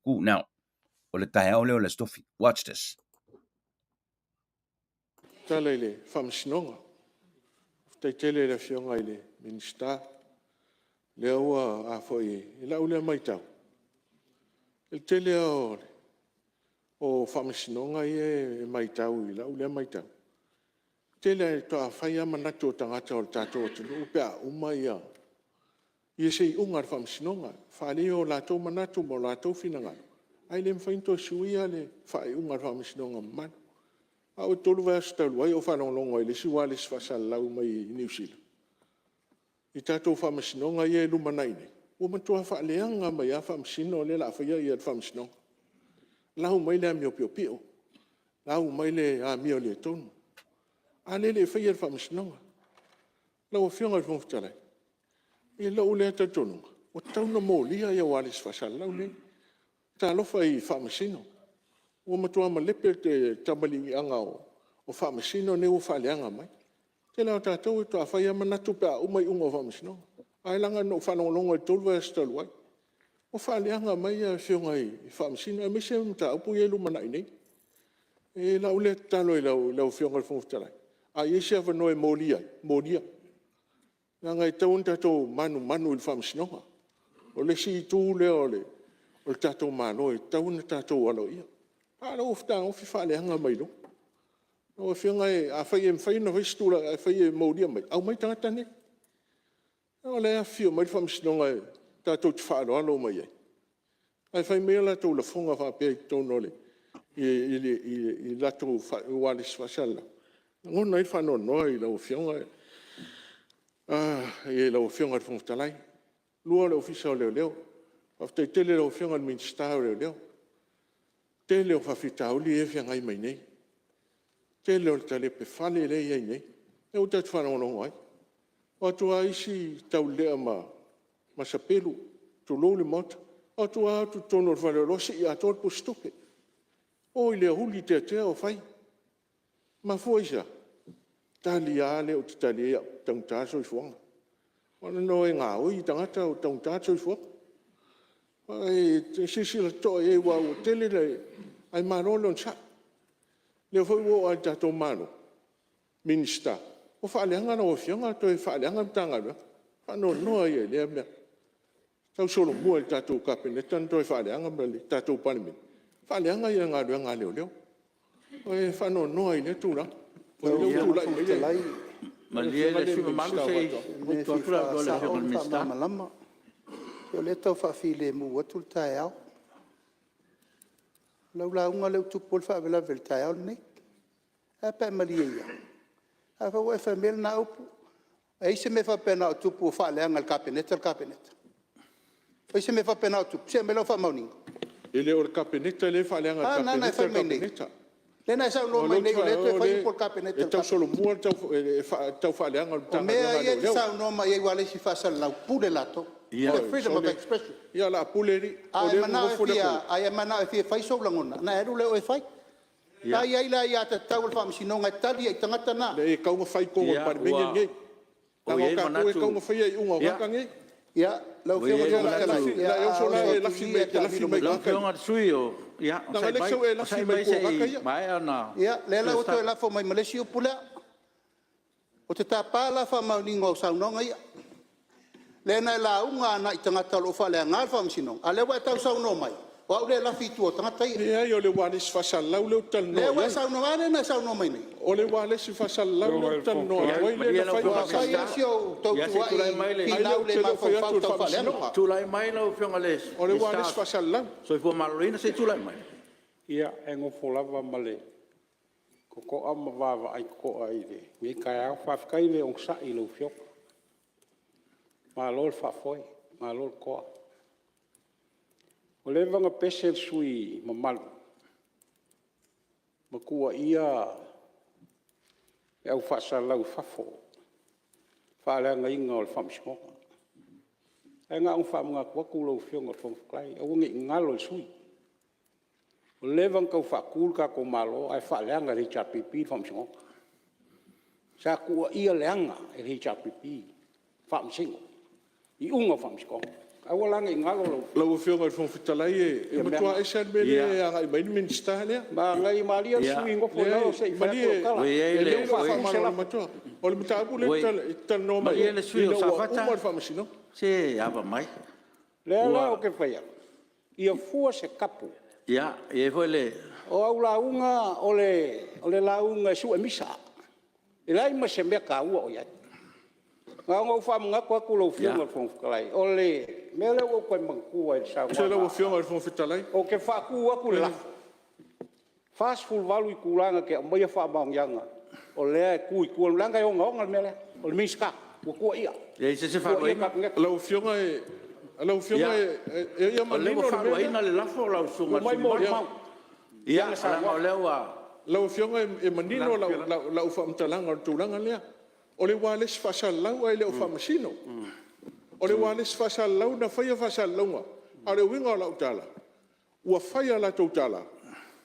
ku. Now, o le tae au leo le stofi. Watch this. Tala ile whamsinonga. Tai tele le whionga ile minista. Le ua a foi. Ila ule mai tau. Il tele o whamsinonga e mai tau. Ila ule mai tau. Tele toa whaia manatu o tangata o le tātou tunu. Upea umai a. Ia sei ungar whamsinonga. Whale o lātou manatu mo lātou whinanga. Ai le mwhainto suia le whae ungar whamsinonga manu. Au tolu vai stalu ai o whanongongo i le siwa le sfasal lau mai I New Zealand. I tātou whamasinonga I e lumanaine. O matua whaaleanga mai a whamasino le la whaia I a whamasinonga. Lau mai le a mio pio pio. Lau mai le a mio le tonu. A le whaia whamasinonga. Lau a whionga I whongtarai. I lau le ata tonunga. O tauna mō lia I a wale sfasal lau le. Tā lofa I whamasino. O matua malepe te tamali anga o whamasino ne o whaaleanga mai. Te lao tātou e toa whaia manatu pēa umai unga o whamasino. Ai langa no whanongongo e tolwa e staluai. O whaaleanga mai a whionga I whamasino. E mese mta upu I e lumana I nei. E lau le talo I lau whionga I whongtarai. A ese awa noe mōlia. Nga I taun tātou manu I whamasino. O le si tū leo le. O le tātou mano I taun tātou alo ia. Ala o fta o fale hanga mai lo. O whionga e a whai e mwhaina whaistula a whai e mauria mai. Au mai tangata ne. O le a whio mai whamsinonga e tātou te whaaro alo mai e. Ai whai mea la tau la whonga whapea I tono le. I lato wale swasala. Ngona I whano noa I lau whionga e. E lau whionga I whongtalai. Lua lau whisa o leo. Whaftai tele lau whionga I minsta o leo. Tele o whawhitauli e whiangai mai nei. Tele o tale pe whale le iei nei. E o tatu whanongongo ai. O atua isi tau lea ma sapelu. Tu lole mota. O atua atu tono whale rosi I ator po stope. O I lea huli te o whai. Ma fuaisa. Tali ale o te tali ea tauntaso I fuanga. Wana no e ngā oi tangata o tauntaso I fuanga. Ai sisila to e wa o tele le ai marolo sa le foi o ai tato mano minista o faleanga no fianga to e faleanga tanga fa no e le me tau solo mo e tato kapene tanto e faleanga me tato parmi faleanga ia nga leo o e fa no e le tula o le tula e ma le si malu sei o to tula do le minista malama yo le tau whawhile mu atul tae au. Lau la unga leu tupol whawela vel tae au nei. A pe maria ia. A whawa e whamel na upu. A ise me whapena o tupu o whaleanga al kapeneta. A ise me whapena o tupu. Se me lau whamauningo. Ele o kapeneta le whaleanga al kapeneta. Lena sa no mai nei le te fai por kapeneta. E tau solo mua tau whaleanga al tanga. Mea ia sa no mai wale si fasal lau pule lato. The freedom of expression. Ia la puleri. Ai mana e fia fai so langona. Na eru le o e fai. Ai la ia te tau le whamsinonga tali e tangata na. Le e kaunga whai kongo parmenga nge. Tango kako e kaunga whai ai unga waka nge. Ia, lau whionga tōna tala. Ia, eu sou lá e lafi mai lau whionga sui o. Ia, o sai mai sei mai ana. Ia, le la o to e lafo mai malesi o pulea. O te tāpāla whamauningo o saunonga ia. Lena la unga na itangata lo fa le ngal fam sino ale wa tau sau no mai wa le la fitu tangata ia yo le wale sfasal lau le tal no le wa sau no ane na sau no mai ni o le wale sfasal lau le tal no wa le la fa sa ia sio to tu ai ki lau le ma fa fa fa le tu lai mai no fianga les o le wale sfasal lau so fo malorina se tu lai mai ia e ngo folava male Ko ama vava ai ko ai le. Me kai au whafkai le ong sa i lo fiok. Ma lol whafoi, ma lol koa. O le vanga pesel sui mamalu. Ma kua ia e au whasa lau whafo. Whalea nga inga o le whamsimoka. E ngā ong whamunga kua kulo fionga whamfukai. Au ngi ngalo sui. O levan kau whakul ka ko malo ai whaleanga ri chapipi whamsimoka. Sa kua ia leanga e ri chapipi whamsingo. I unga whamsimoka. Au langa i ngalo lau. Lau fionga i whamfitalai e matua e san mele a ngai mai minsta lea. Ma ngai maria sui ngofo nao se i whatua kala. E le whamalo matua. O le matapu le tal no mai. Maria le sui o safata. Umar whamasino. Se ava mai. Lea la o ke whaia. Ia fua se kapu. Ia, e foi le. O au launga o le launga su e misa. E lai ma se mea ka ua o iai. Ngā ngau whamunga kua kulo whiunga whongwhakalai. O le mea leo o koe mangkua i sa Se lau whiunga i whongwhitalai. O ke whakua ku le lafu. Fast full valu i kulanga ke o maia whamaong yanga. O lea e kui kua langa i onga onga mea lea. O le miska. Kua kua ia. E se whakoe. Lau whiunga e... Lau whiunga e... Ia manino le mea. Ina le lafo lau sunga. Mai mo mau. Ia, o leo a... Lau whiunga e manino lau whamtalanga o tūranga lea. O le wales whasalau ai leo whamasino. O le wales whasalau na whaia whasalaunga. A le winga o lau tala. Ua whaia la tau tala.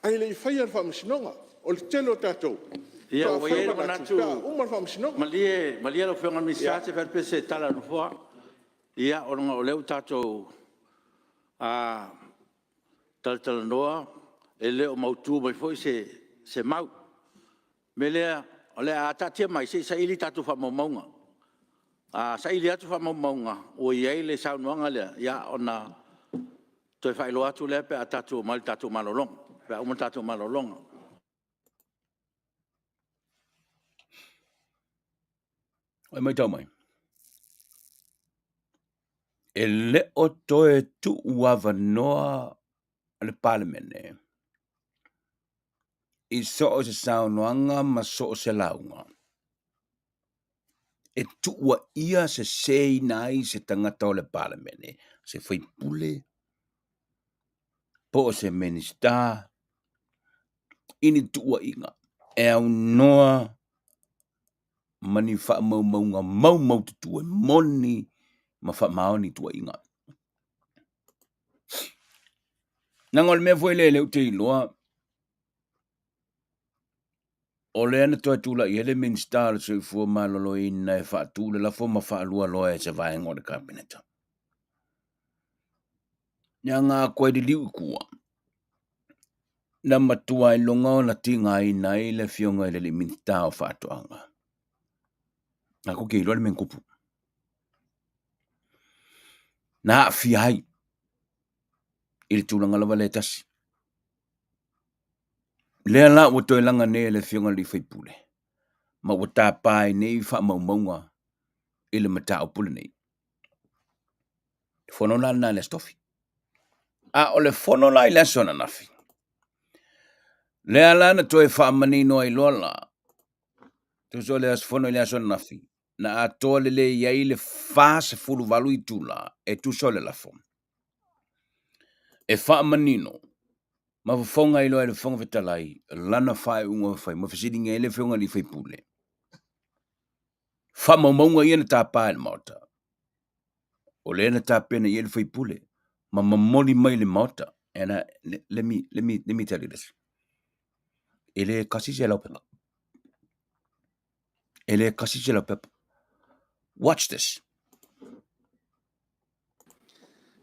Ai le whaia whamasinonga. O le telo tātou. Ia, o e manatu. Umar whamasinonga. Malie lo whiunga misa se wherpese tala rufua. Ia, o nga o leo tātou a tala noa. E leo mautu mai foi se mau. Me lea... O le a tatia mai se sa ili tatu whamaunga. Sa ili atu whamaunga. O iei le saunuanga lea. Ia ona toi whailo atu lea pe a tatu mali tatu malolong. Pe a umar tatu malolonga. Oi mai tau mai. E le o toe tu uava noa le parlemene. I so o se saunoanga ma so o se launga. E tuua ia se sei nai se tangata o le parlemene. Se fai pule. Po o se minister. Ini tuua inga. E au noa mani wha maunga mau tutua moni ma wha maoni tua inga. Nangol mea fwoi le te iloa. O le ana toa tula i ele minister le sui fua malolo ina e wha tula la fua ma wha alua loa e se vaenga o le kabineta. Nia ngā koe di liu kua. Na matua i longa o na tinga i nai le fionga i le minister o wha atuanga. Nga ko kei loa le mengupu. Na fiai. I le tūlanga lawa le tasi. Lea la ua toi langa ne le fionga li whaipule. Ma ua tāpai nei wha maumaunga i le mata o pule nei. Fono la na le stofi. A o le fono la i le sona nafi. Lea la na toi wha manino ai lola. Tu so le as fono i le sona nafi. Na a toa le iai le wha se fulu valu i tula e tu so le la fon. E wha manino. Ma fonga i loa le fonga vetalai, lana whae unga whai, ma whasidinga ele whionga li whai pule. Wha maumaunga ia na tā pāe le maota. O le na tā pena ia le whai pule, ma mamoli mai le maota. And let me tell you this. Ele kasi se lau pepa. Ele kasi se lau pepa. Watch this.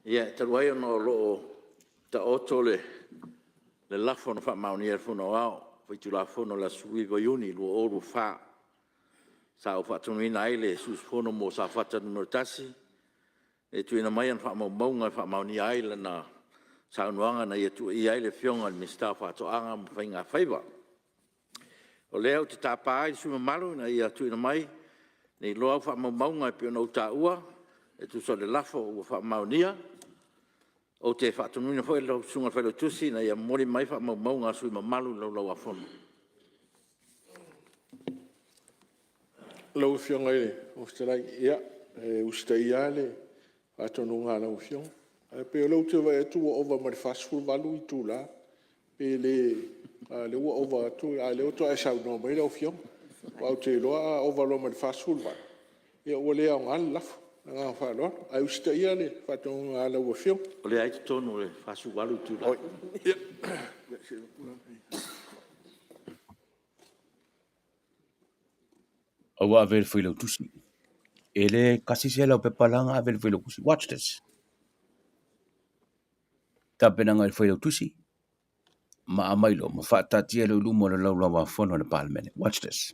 Ia, taruai ono loo ta oto le lafono wha mauni e whono au. Wai tu lafono la sui go yuni lua oru wha. Sa o whatunuina aile sus whono mo sa whatanu no tasi. E tu ina mai an wha maunga wha mauni aile na sa unuanga na ia tu i aile fionga ni mista whatoanga mo whainga whaiva. O leo te tāpā ai suma maru na ia tu ina mai. Nei loa wha maunga e pio no ta ua. E tu so le lafo ua wha maunia. O te whatunuina whai lau sunga whai lau tusi na ia mori mai wha maunga sui mamalu lau lau a whono. lau fionga ile, o stalai ia, ustai ale, atonu ngā lau fionga. Pe o lau te vai atu o ova mari fastful valu I tū la, pe le ua ova atu, le o toa e sau no mai lau fionga. Wau te loa ova lo mari fastful valu. Ia ua lea o ngāle lafu, ngā whāloa. Ai ustai ale, atonu ngā lau fionga. O le aite tonu le fasu walu tu la. Ia. Awa avel fwilo tusi. Ele kasi sela o pepalanga avel fwilo kusi. Watch this. Tapenanga fwilo tusi. Ma amailo, ma whaatatia le lumo le laula wa whono le palemene. Watch this.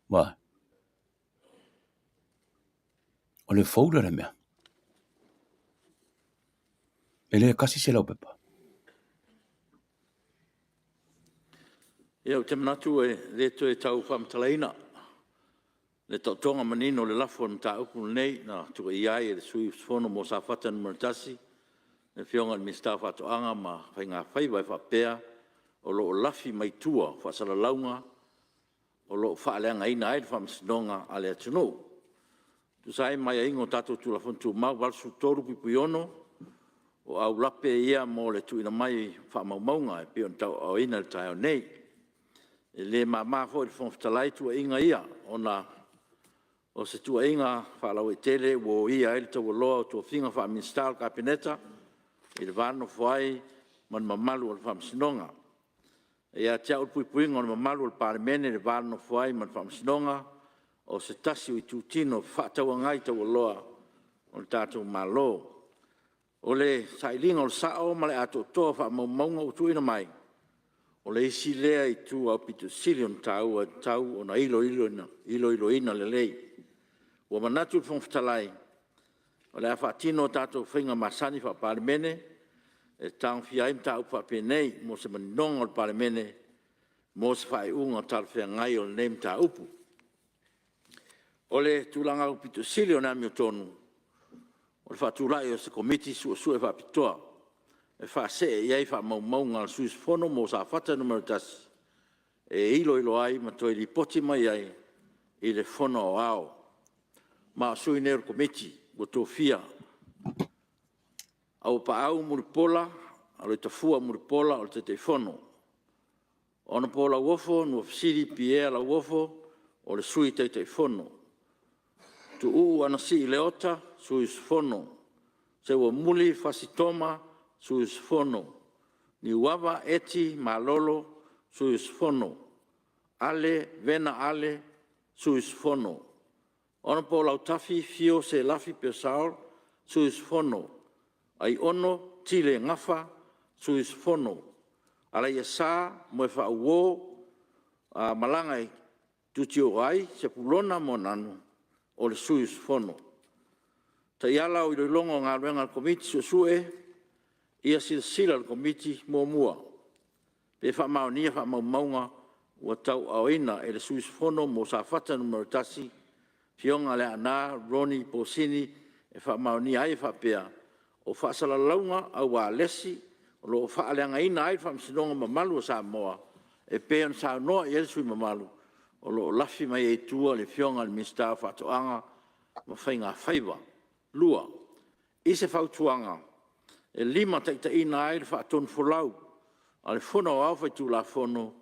Wa. O le folder le mea. Ele kasi sela o pepa. Ia o te manatu e leto e tau whamtalaina. Le tautonga manino le lafo na ta upu nei na tuka iai e le sui whono mo sa whata na maratasi. Le whionga ni mista whatoanga ma whai ngā whaiwai whapea o lo o lafi mai tua whasala launga o lo whaaleanga ina aere whamsinonga a le atunou. Tu sai mai a ingo tato tu la fontu mau walsu toru pipiono o au lape ia mo le tu ina mai whamaumaunga e pion tau au ina le tai o nei. E le mama fo le fonftalai tu inga ia o se tu inga whalau e tele wo ia ele tau loa o tu finga whamistal kapineta i le vano fuai man mamalu o le whamsinonga. E a tia ulpuipuinga o le mamalu o le parimene le vano fuai man whamsinonga o se tasi o I tūtino whaatau ngai tau loa o le tātou malo. O le sailinga o le sao ma le ato toa whaamaumaunga o tuina mai. O le isi lea I tu au pitu silion tau o na ilo ina le lei. Ua manatu le whongwhitalai. O le a whaatino o tātou whainga masani wha parimene e tāng whiaim tāu whapenei mo se maninonga o le parimene mo se whaiunga o tāwhia ngai o le neim tā upu. O le tūlanga o pitu silion a mio tonu. O le whaatūrai o se komiti sua e whapitoa. E whaase e iai whaamaumaunga le suis whono mo sa whata numero tasi. E ilo ai ma toi li poti mai ai I le whono o ao. Ma sui nero komiti o tō fia. Au pa au muripola, alo I tafua muripola o te te whono. Ona pola uofo, nua fisiri pie la uofo o le sui te te whono. Tu anasi I leota, suis whono. Se ua muli fasitoma, suis whono. Ni wawa eti malolo, suis whono. Ale, vena ale, suis whono. Ona po lau tafi fio se lafi pe saol, suis whono. Ai ono, tile ngafa, suis whono. Ala ia sa, moe wha uo, malangai, tutio ai, se pulona mo nanu. O le suis whono. Ta iala o ilolongo ngā ruenga al komiti susue, ia sila al komiti mua. Pe wha maonia wha maumaunga ua tau awina e le suis whono mo sa whata numero tasi, fionga le ana, Roni, Posini, e wha maonia ai wha pea, o wha sala launga au wa lesi, o lo wha aleanga ina ai wha msinonga mamalu o sa moa, e pean sa noa i elsui mamalu, o lo lafi mai e tua le fionga le mista whatoanga ma whainga whaiva. Lua, I se whautuanga, e lima taita ina ai le whaaton fulau, a le whono au whai tu la whono,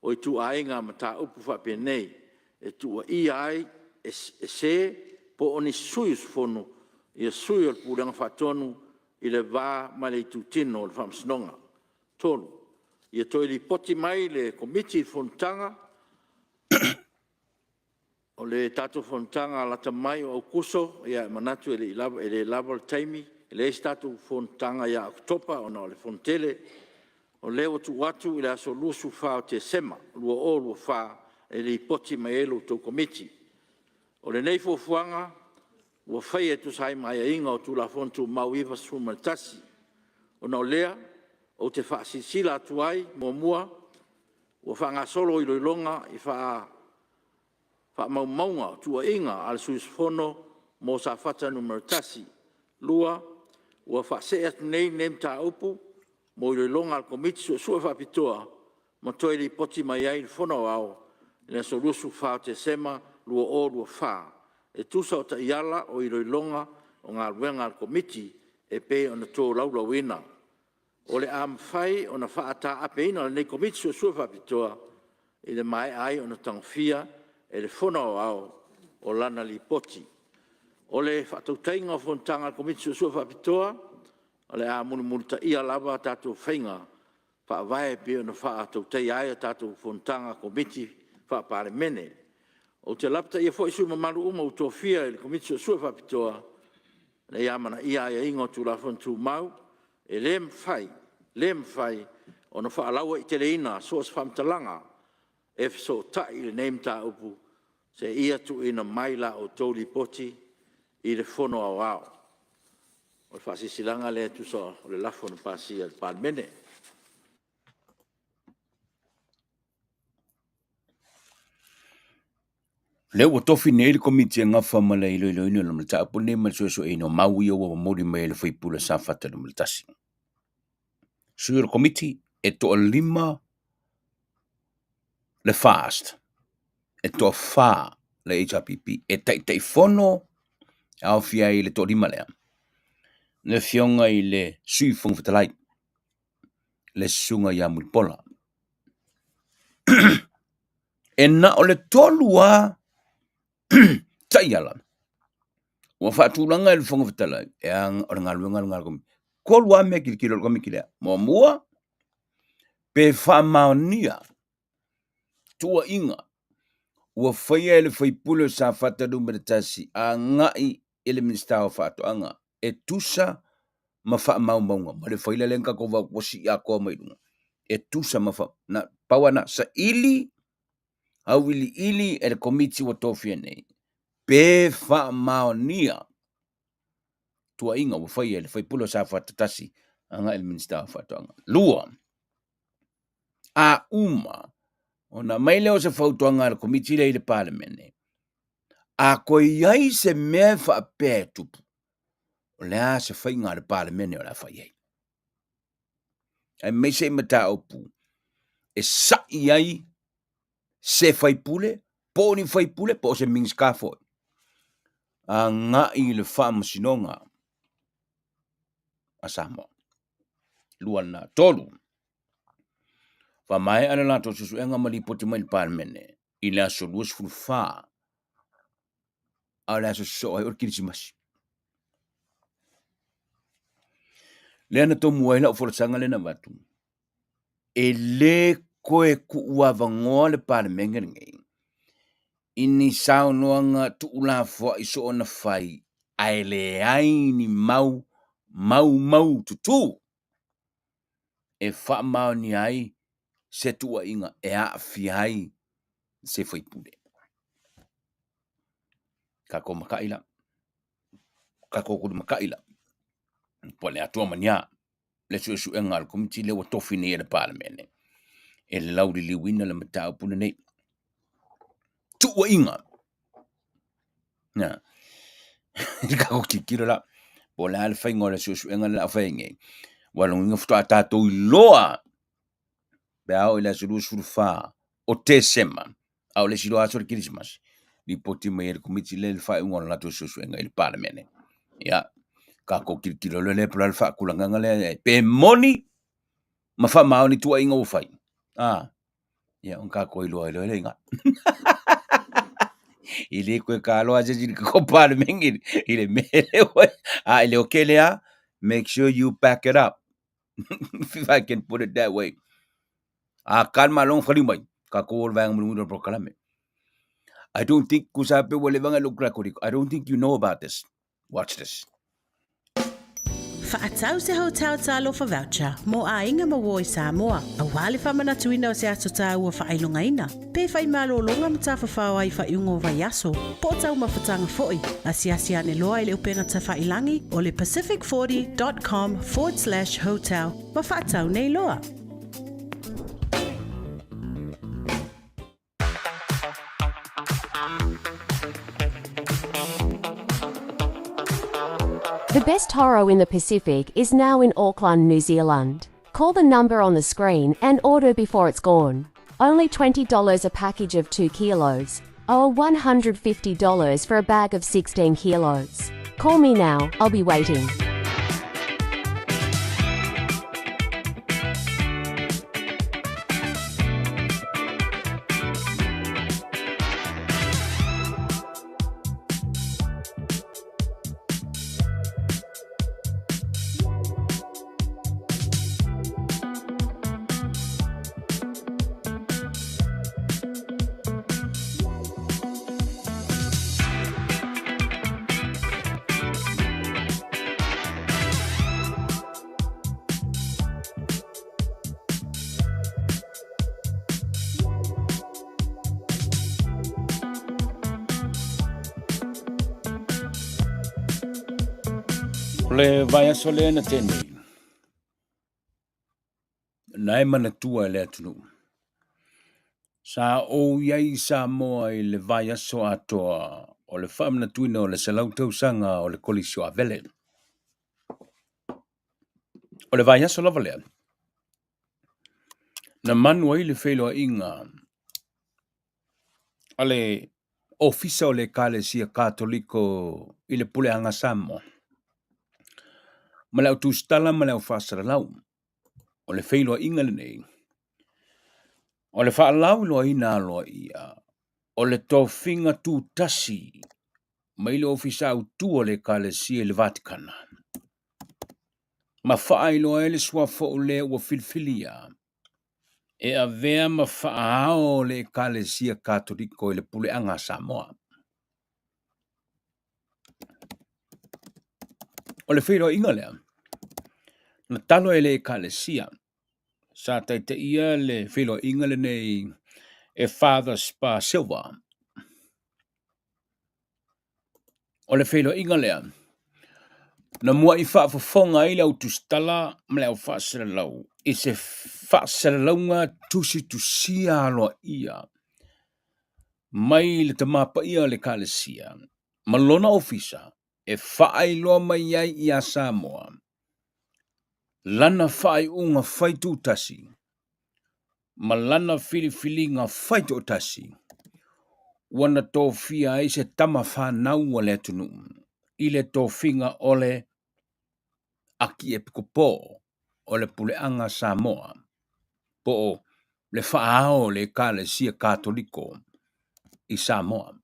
o I tu ainga ma tā upu whapenei, e tu I ai e se po oni sui whono, I a sui o le pūranga whaatonu, I le wā mai le tu tino o le whamsinonga. Tolu, I a toi li poti mai le komiti whontanga, o le tātou whontanga lata mai o kuso, ia manatu e le lava le taimi, e le tātou whontanga ia oktopa o na o le whontele, o leo tu watu I le aso lusu wha o te sema, lua o lua wha e le poti mai elu tau komiti. O le nei fuanga, ua whai e tu sai mai a inga o tu la whontu mau iwa suma tasi. O na o lea, o te wha sisila atu ai, mua, ua wha ngā solo I loilonga I wha maunga tua inga al suis whono mo sa whata numero tasi. Lua, ua whaasea atu nei nem tā upu, mo i longa al komiti sua whapitoa, ma toi li poti mai ai whono au, ina so rusu whao te sema, lua o lua wha, e tusa o ta iala o i longa o ngā ruenga al komiti, e pe o na tō laula wina. O le am whai o na whaata ape ina nei komiti sua whapitoa, i le mai ai o na tangwhia, e le whono au, o lana li poti. O le whatautainga o whontanga al komiti sua whapitoa, o le a munu ta ia lava tātou whainga, whaavae pe o na whaatautai ai a tātou whontanga komiti whaapare mene. O te lapta ia fo isu mamaru uma u tōwhia i le komiti sua whapitoa, na ia mana ia ia ingo tu la whantu mau, e lem whai, o na whaalaua i teleina, soas whamtalanga, e so tai le neim tā upu, se ia tu ina maila o tōli poti, i le whono au au. O le whaasisilanga le tu so le lafo na pasi al palmene. Le ua tofi nei le komiti nga whamala i loilo ino le mlata apu nei mal so ino maui o wa mori mai le whaipula sa fata le mlatasi. Sui le komiti e to lima le fast, e to fa le HRPP, e tai fono au fia i le to lima lea. Le fionga i le sui fong fatalai, le sunga ya mulpola. E na o le tolua taiala. Wa fatulanga il fonga fatala yang orang ngalunga kom. Kolwa me kilo kom kilea. Mo pe famaunia. Tua inga. Wa faya ele faipulo sa fatadu meditasi angai ele minsta o fatu anga. E tusa ma fa maunga. Ma le faila lenka ko va posi ya ko mai. E tusa ma fa na pawana sa ili au ili ele komiti wa tofia nei. Pe fa maonia tua inga wa fai ele fai pulo sa fatatasi anga el minsta fatuanga lua a uma ona maile o se fautuanga al komiti le parlemene a ko yai se me fa petu o le a se fai ngar parlemene o la fai ai me se mata opu e sa yai se fai pule po se mingska fo anga i le fam sinonga asamo luana tolu fa mai ana la to susu enga mali poti mai parmene ila so lus fulfa ala so ai orkirisimas lena to muela for sanga lena batu ele koe ku wa vangole parmenge ngai ini sao noanga tu la fo iso ona fai aile ai ni mau tutu e fa mau ni ai se tua inga e a fiai se foi pule kako makaila kako ku makaila pole atua mania le su engal komiti le tofi ne le parlemene e lauri liwina le mata puna nei tua inga na kako kikira la pole al fai ngole su engal la fai nge walunga futa tato loa beao ila sulu surfa o te sema au le silo asor Christmas li poti mai el komiti le fa ngol la to susu nga il parlemene ya ka ko kilo le pral fa kulanga le pe moni ma fa maoni tua inga o fai ya un ka ko ilo le nga ile ko ka lo aje ji ko parlemenge ile mele ile okelea make sure you back it up if I can put it that way calma long falimay kakol vang mulungu proclame I don't think kusape wale vanga lukrakorik I don't think you know about this watch this Whaatau se hotel talofa voucher mo a inga mawoi Samoa a wale whamana tuina o se ato tā ua whailunga ina pe whai malolonga mta whawhau ai whaiungo vai aso po tau mawhatanga foi a siasi ane loa i le upenga ta whailangi o le pacific40.com/hotel ma whaatau nei loa. The best Toro in the Pacific is now in Auckland, New Zealand. Call the number on the screen and order before it's gone. Only $20 a package of 2 kilos, or $150 for a bag of 16 kilos. Call me now, I'll be waiting. Le vai aso le na tene. Nai mana tua le atunu. Sa o iai sa moa i le vai aso atoa o le whamna tuina o le salautau sanga o le kolisio a vele. O le vai aso lava lea. Na manu ai le wheloa inga a le ofisa o le kalesia katoliko i le pule anga Samoa. Ma le au tūstala ma le au whasara lau. O le wheloa inga le nei. O le whaalau loa ina aloa ia. O le tofinga tū tasi. Ma ile ofisa au tu o le kalesia le Vatikana. Ma whaailoa ele swafo o le ua filfilia. E a vea ma whaao le kalesia katoliko i le pule anga Samoa. O le wheloa inga lea. Na talo ele kalesia. Sa taita ia le wheloa inga le nei e Father Spa Silva. O le wheloa inga lea. Na mua i whaafafonga i lau tustala ma lau whaasara lau. I se whaasara launga tusi aloa ia. Mai le tamapa ia le kalesia. Malona ofisa e whaailoa mai ai i a Samoa. Lana whaai unga whaitu tasi. Ma lana filifilinga whaitu tasi. Wana tōwhia i se tama whanau o le atunu. I le tōwhinga ole aki e pikopo o le puleanga Samoa. Po le whaao le kalesia katoliko i Samoa.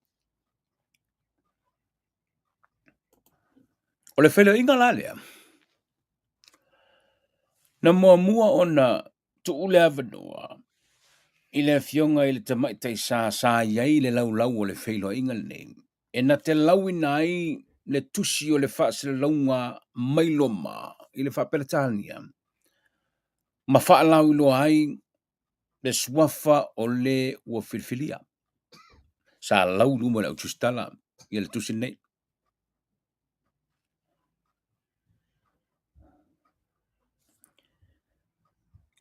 O le whelo inga lalea. Na mua ona tuule avanua. I le fionga i le tamaitai sa iai le lau o le whelo inga le nei. E na te lau inai le tusi o le whaasira launga mailoma i le whaperatania. Ma whaalau ilo ai le swafa o le ua filfilia. Sa lau luma le utustala i le tusi nei.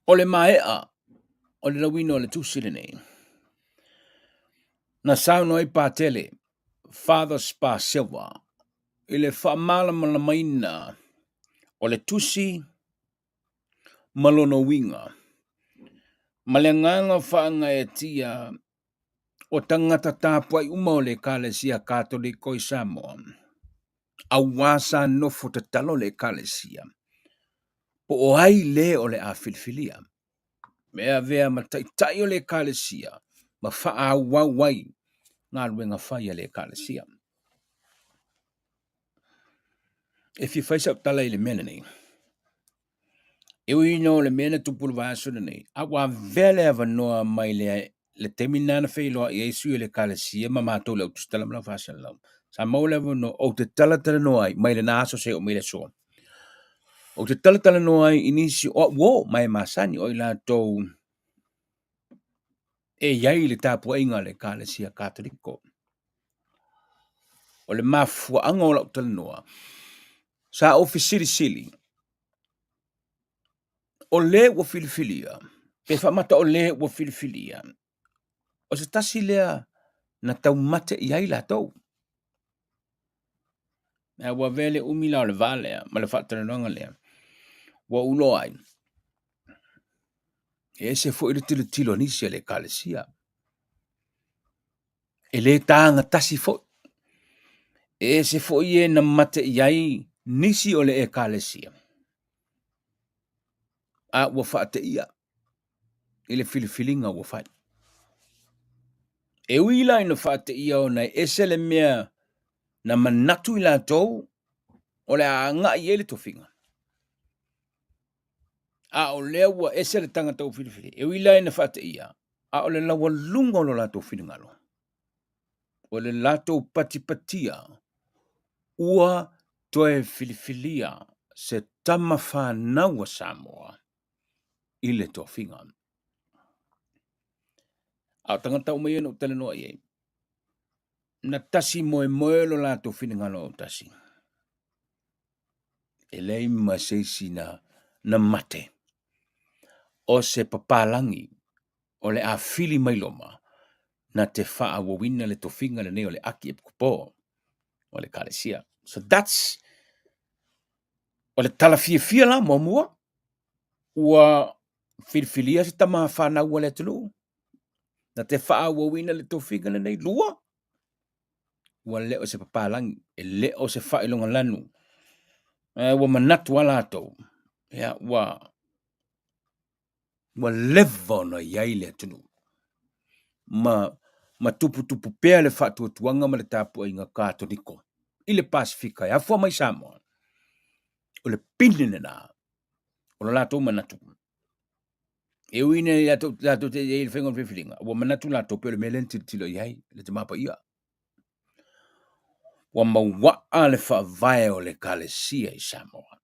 O le maea o le lawina o le tusi le nei. Na sauno i pātele Father Spa Silva i le whaamala malamaina o le tusi malono winga. Ma le nganga whaanga e tia o tangata tāpua i uma o le kalesia katoliko i Samoa. A wasa nofo te talo le kalesia. Po o ai le o le a filfilia. Mea vea ma taitai o le kalesia. Ma wha wai ngā ruenga whai le kalesia. If you face up tala i le mena nei. Ewi no le mena tupulu vaso nei. Awa vele ava noa mai le teminana whailoa i eisu i le kalesia ma mātou le utustala mla whasa lau. Sa maule ava no o te tala noa ai mai le nāso se o mai le soa. O te tala noa ai inisi o wo mai masani o i la tau e iai le tāpua inga le kalesia katoliko. O le mafua anga o lau tala noa. Sa ofisiri sili. O le ua filifilia. Pe whamata o le ua filifilia. O se tasi lea na tau mate i ai la tau. Wa vele umila o le vale, ma le whaatanonga lea. Wa ulo ai. E se fo i le tilo nisi le kalesia. E le tanga tasi fo. E se fo i na mate iai nisi o le e kalesia. A wa whaate ia. I le filifilinga wa whai. E uila ina whaate ia o nei ese le mea na manatu i la tau o le a nga i ele tofinga. A o lea ua ese le tanga tau filifili. E uila ina whaate ia. A o le lawa lunga lo la tau filingalo. O le lato patipatia ua toe filifilia se tama whānaua Samoa i le tofinga. A tangata umai no tele noa iei. Na tasi moe moe lo lato finingalo o tasi. E lei maseisi na mate. O se papalangi o le a fili mailoma na te wha wawina le tofinga le neo le aki e kupo o le kalesia. So that's o le tala fia la mua ua filifilia se tama whanau ua le tunu. Na te wha wawina le tofinga le nei lua. Ua leo se papalangi, e leo se wha ilonga lanu. Ua manatu ala atou. Ia, ua levo na iai le tunu. Ma tupu pea le wha tuanga ma le tapu inga kātoniko. I le Pasifika, a fua mai Samoa. O le pinine na. O le lato manatu. E uine lato te iei le whengon whiwhiringa. Ua manatu lato peo le melen tilo iai, le te mapa ia. Ua mawaa le wha vae o le kalesia i Samoa.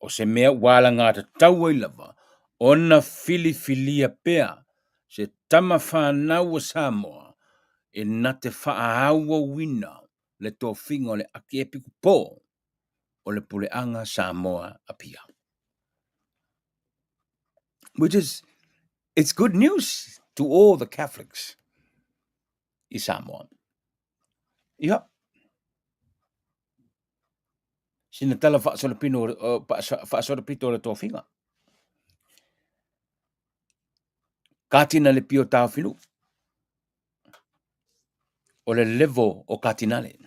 O se mea wala ngata taua i lava. Ona filifilia pea. Se tama whanau o Samoa. E na te whaaua wina. Le tō whinga o le aki epiku pō. O le puleanga Samoa apia. Which is, it's good news to all the Catholics i Samoa. Ia. Sina tala whaasorapito le tō whinga. Katina le pio tāu whinu. O le levo o katinale.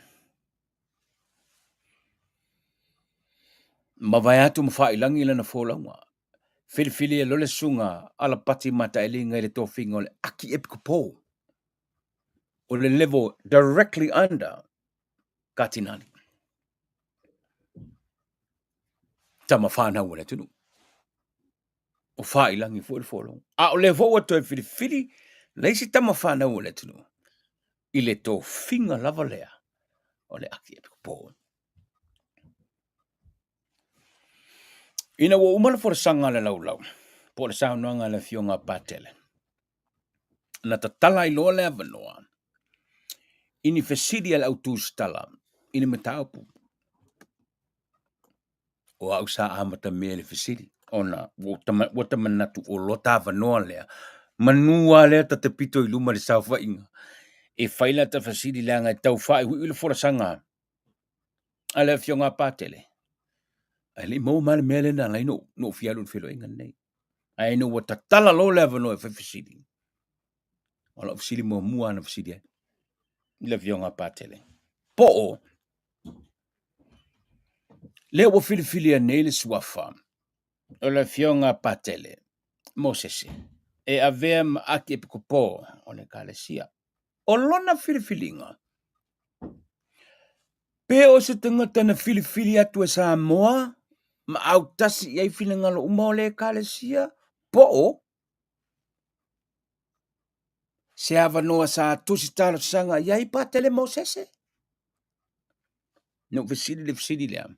Mawai atu mawhailangi lana fōlaunga. Whiriwhiri e lole sunga ala pati mata e linga i le tō whinga o le aki epiku pō. O le level directly under katinale. Tama whanau o le tunu. O whailangi fōlaunga. A o le voa toi whiriwhiri leisi tama whanau o le tunu. I le tō whinga lava lea o le aki epiku pō. Ina wa umala for sanga le laulau. Po le saunoanga le fionga patele. Na ta tala i loa le avanoa. Ini fesidi al autus tala. Ini metaupu. O au sa amata mea le fesidi. Ona, wata manatu o lota avanoa lea. Manua lea ta te pito i luma le saufa inga. E whaila ta fesidi lea ngai tau whai hui le for sanga. Ale fionga patele. Ai mo mal mele na lai no fialun filo inga nei. Ai no wata tala lo le avanoa e fesidi. Ola fesidi mo mua na fesidi. Le fionga patele. Po le wa filifilia nei le suafa. O le fionga patele. Mosese. E avea ma aki epikopo o le kalesia. O lona filifilinga. Pe o se tangata na filifili atu e Samoa. Ma au tasi iai filingalo uma o le kalesia. Po se avanoa sa tusi talo sanga iai patele Mosese. No fesidi le fesidi lea.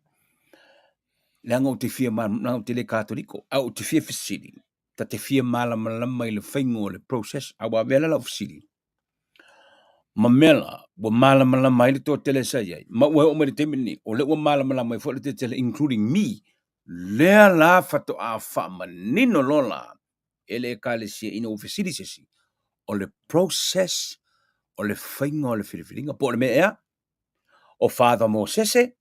Langa o te fia na o te le katoliko. Au te fia fesidi. Ta te fia malama i le whaingo le process. Awa vela la fesidi. Ma mela, wa malama i le tō tele sa iai. Ma ua o mele temini. O le ua malama i fo le te tele, including me. Lea la fato a wha nino lola. Ele kalesia ina o fesidi sesi. O le process. O le whaingo o le whiriwhiringa. Po le mea ea. o Father Mosese,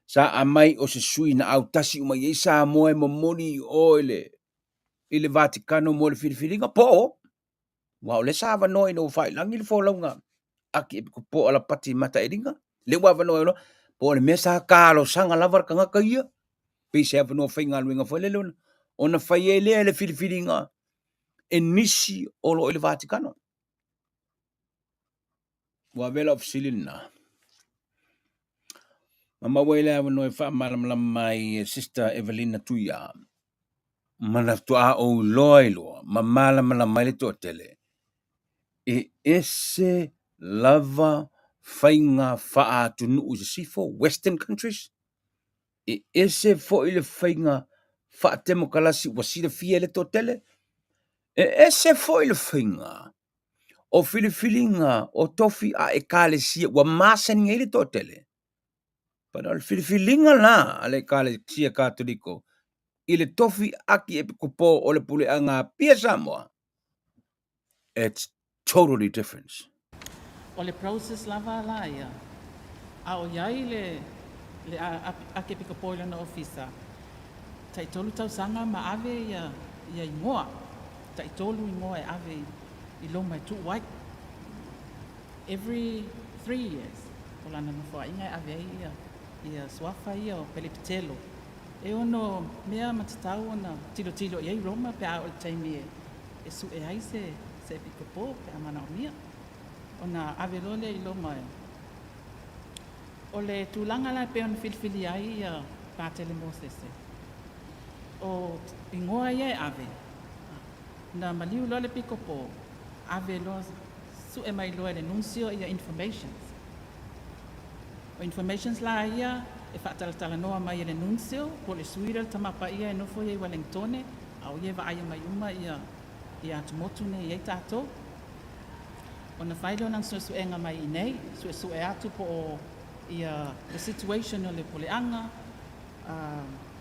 sa amai o se sui na au tasi uma i sa moe momoni o ile Vaticano mo le filifilinga po, wa o le sa vanoi no fai langi le folaunga, aki e po ala pati mata edinga, le wa vanoi no, po le mesa kalo sanga lavar kanga kaia, pe se avano fainga luinga foi le lona, ona fai e le filifilinga, e nisi o lo ile Vaticano. Wa vela ofsilina. Mama wele avano e fa malam mai sister Evelina Tuia. Mana tua o loilo, mamala mana mai to tele. E ese lava fainga faa tunu usifo Western countries. E ese fo ile fainga faa temokalasi wasida fiele to tele. E ese fo ile fainga o filifilinga o tofi a ekalesia wa masen ile to tele. Padahal filifilinga la ale ekalesia katoliko. Ile tofi aki e kupo o le pule anga pia Samoa. It's totally different. O le process lava la ia. A o iai le ake pika poila na ofisa. Tai tolu tau sanga ma ave ia ingoa. Tai tolu ingoa e ave I loma tu white. Every 3 years. O lana na fua inga ave ia swafa ia o pelipitelo. E ono mea matatau ona tilo iai Roma pe a o le taimi e su e ai se pika po pe a mana o mia. Ona ave lole I loma e. O le tūlanga la pe ona filfili ai ia pātele Mosese. O ingoa ia e ave. Na maliu lole piko po. Ave lo su e mai loa le nuncio ia informations. O informations la ia e whaataltala noa mai le nuncio po le suira tamapa ia e nofo ia I Wellingtone au ia wa aia mai uma ia atumotu ne ia tato. O na whailo nang suenga mai I nei, su e atu po o ia the situation o le poleanga,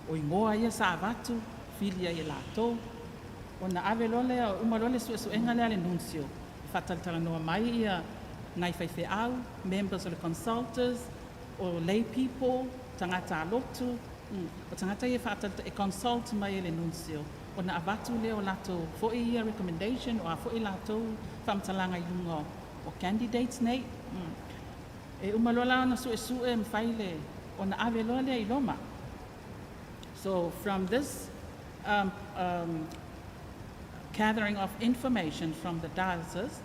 o ingoa ia sa avatu, filia ia lato. O na ave lole, uma lole suenga le nuncio. Whataltala noa mai ia ngai whaife au, members of the consultants, o lay people, tangata alotu, o tangata ia whatalta e consult mai le nuncio. O na avatu leo lato fo ia recommendation o a fo I lato whamtalanga I lungo o candidates nei. E umalola na sue mfaile o na ave lole I loma. So from this gathering of information from the diocese,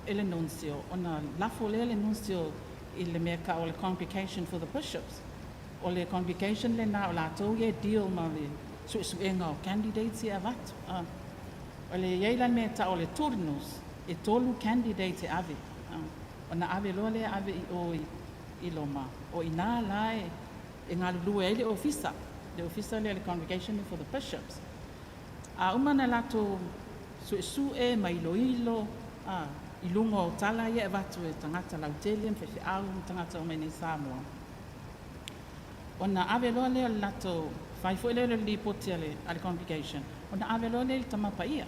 ele nuncio, o na lafo le nuncio I le meka o le congregation for the bishops. O le congregation le na o lato ye deal ma le suenga o candidates ia avatu. O le yeilan me ta o le turnus, e tolu candidates e ave. O na ave lole ave I loma. O ina lai e ngā lulu e le ofisa. Le ofisa le congregation for the bishops. A umana lato sue mai ilo I lungo o tala ia e watu e tangata lautele, mwhewhi au, tangata o mene Samoa. O na ave lole lato whaifo ele li poti ale congregation. O na ave lole il tamapaia.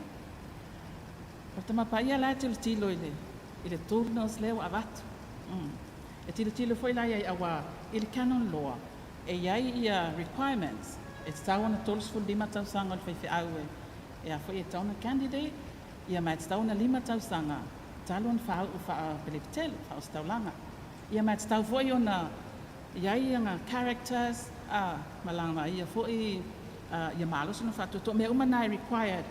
O tamapaia la te tilo ile turnos leo avatu. E tilo foi la ia awa il canon law. E iai ia requirements. E tau na tolos fu lima tau sanga whaifi au e a foi e tau na candidate. Ia mai tau na lima tau sanga. Talon fa peliptel fa staulanga. Ia mai tau foi ona iai nga characters malanga ia foi ia malos no fa to me umana required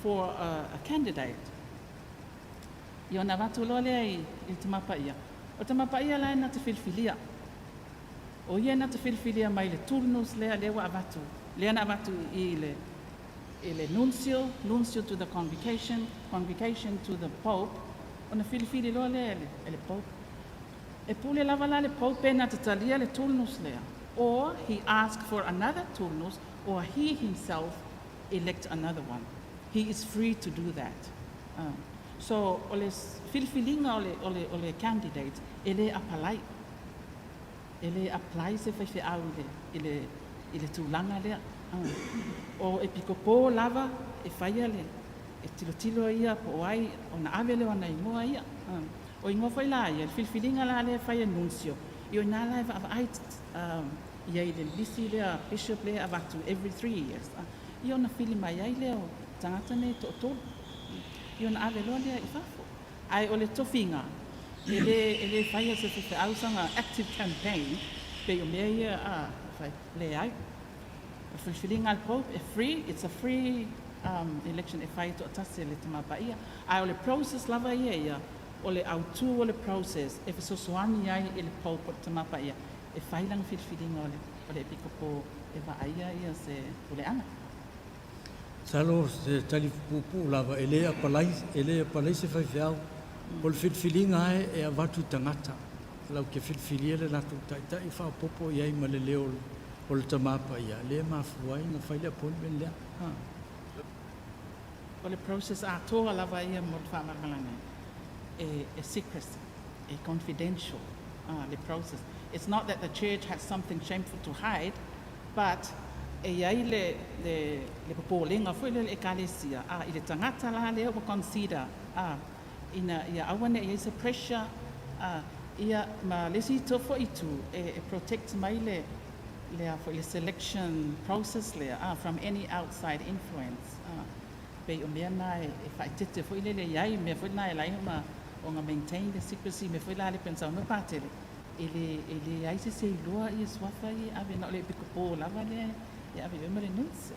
for a candidate. Ia na vatu lole I tamapaia. O tamapaia la na te filfilia. O ia na te filfilia mai le turnus lea lewa avatu. Lea na avatu I le nuncio to the congregation to the pope. O na filfili lole ele pope. E pule lava la le pope na te talia le turnus lea. Or he asked for another turnus, or he himself elect another one. He is free to do that. So, o le filfilinga o le candidate, ele apply. Ele apply se whaiwhi au ile tūlanga lea. O e pikopo lava, e whaia le, e tilo ia po ai, o na ave leo na ingoa ia. O ingo foi la ia, filfilinga la le fai annuncio. Io na live of ait, ia i le lisi lea bishop lea avatu every 3 years. Io na fili mai ai leo, tangata ne to to. Io na ave loa lea i fafo. Ai o le tofinga, ele fai se fe ausanga active campaign, pe o mea ia fai le ai. Fulfilling al Pope, it's a free election e fai to atasi le tamapa ia. Ai o le process lava ia, o le autu o le process, e fi sosoani ai e le Pope o le tamapa ia. E fai lang fulfilling o le pikopo e va aia ia se o le ana. Salo se tali pupu lava ele a palai se fai fiao. O le fulfilling ai e a watu tangata. Lau ke fulfilling le natu tai fa popo iai ma le leo o le tamapa ia. Le mafuai na fai le apoi ben lea. O le process a toa lava ia mo le whamakalanga. A secrecy, a confidential, the process. It's not that the church has something shameful to hide, but e ai le popolenga foi le ekalesia i le tangata la le o consider ina ia awane ia se pressure ia ma lesi to fo itu e protect mai le for the selection process le from any outside influence pe o mea mai e fai tete foi le iai me foi na lai ma o nga maintain the secrecy me foi la le pensau no patele ele ai se lua i swafa i ave no le pikopo lava le ia ave me le nunse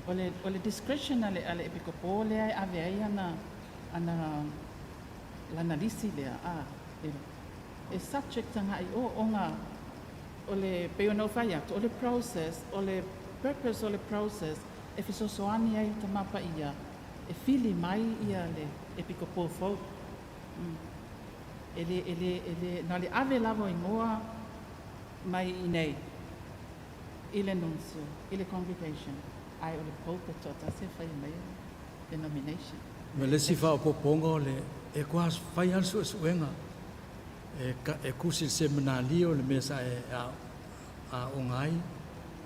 o le discretion ale pikopo le ai ave ai ana l'analisi le e subject nga i o nga o le peono fai atu, o le process, o le purpose o le process, e fiso soani ai tamapa ia, e fili mai ia le e piko pōfou. No le ave lavo ingoa mai i nei, i le nuncio, i le congregation, ai o le pope tota se fai mai denomination. Me le si fa o popongo le, e kua fai al su suenga, e kusi seminali o le mesa a ongai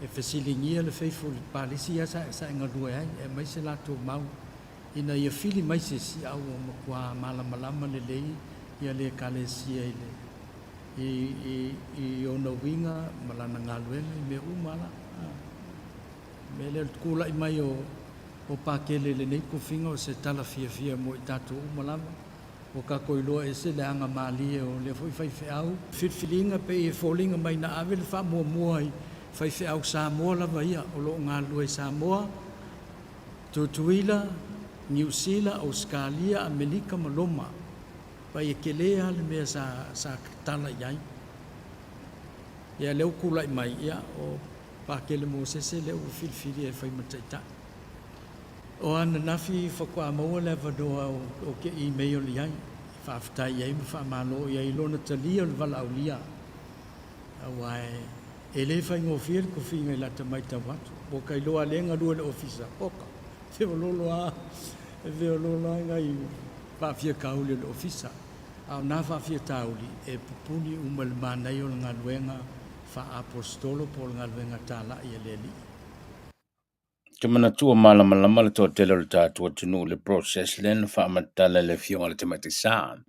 e fesilingia le faithful palisi ya sa nga dua ai e mai se la tu mau ina ia fili mai se si au o kwa malama le lei ia le kalesia ile i ona winga malana ngaluenga i me umala me le kula i mai o pakele le nei kufinga o se tala fia mo i tatu umalama o ka koiloa e se le anga mali o le fai au fitfilinga pe e folinga mai na ave le fa mua i fai au Samoa lava ia o lo ngā lua Samoa Tutuila New Zealand Australia Amerika Maloma pa e kelea le mea sa tala iai ia leo kula i mai ia o pa kele mo se leo fitfili e fai mataita o ana nafi whakua maua le wadoa o ke email iai whaafitai iai ma whaamalo iai lona talia o le wala au lia awai e le whai ngofia ko whinga i lata mai ta watu o kai loa lenga lua le ofisa oka veo lolo ngai whaafia kauli le ofisa au na whaafia tauli e pupuni umal manai o ngā luenga wha apostolo po ngā luenga tala i le li Te mana tua malama le tō tele le tātua tunu le process len whaamatala le fionga le temati sān.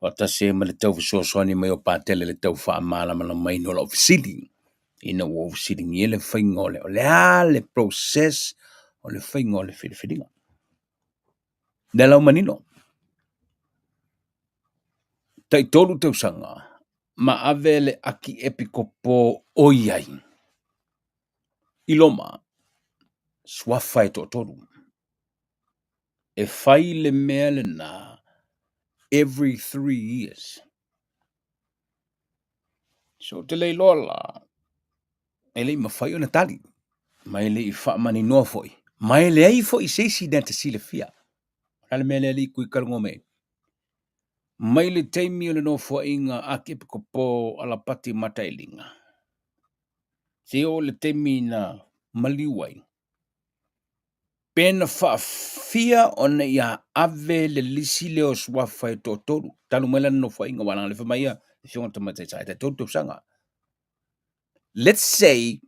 O ta se ma le tau fisosoani mai o pātele le tau whaamalama mai no la ofisili. Ina o ofisili ngie le whaingole. O le process o le whaingole whiriwhiringa. Ne lau manino. Tai tolu tau sanga. Ma ave le aki epiko po oiai. Iloma. Swafai to tolu. E whai le mea le nā every 3 years. So te lei lola, e lei mawhai o na tali, mai lei I whaamani noa foi, mai le ai foi seisi nata sile fia. Rale mea le li kui karongo mei. Mai le teimi o le noa foi inga ake piko po ala pati matailinga. Se o le teimi na maliwai. Pena whaafia o na ia ave le lisi leo swafai to toru. Tanu mai lana no foi inga wana le whamaia, e fionga tamatai sa, e toru sanga. Let's say,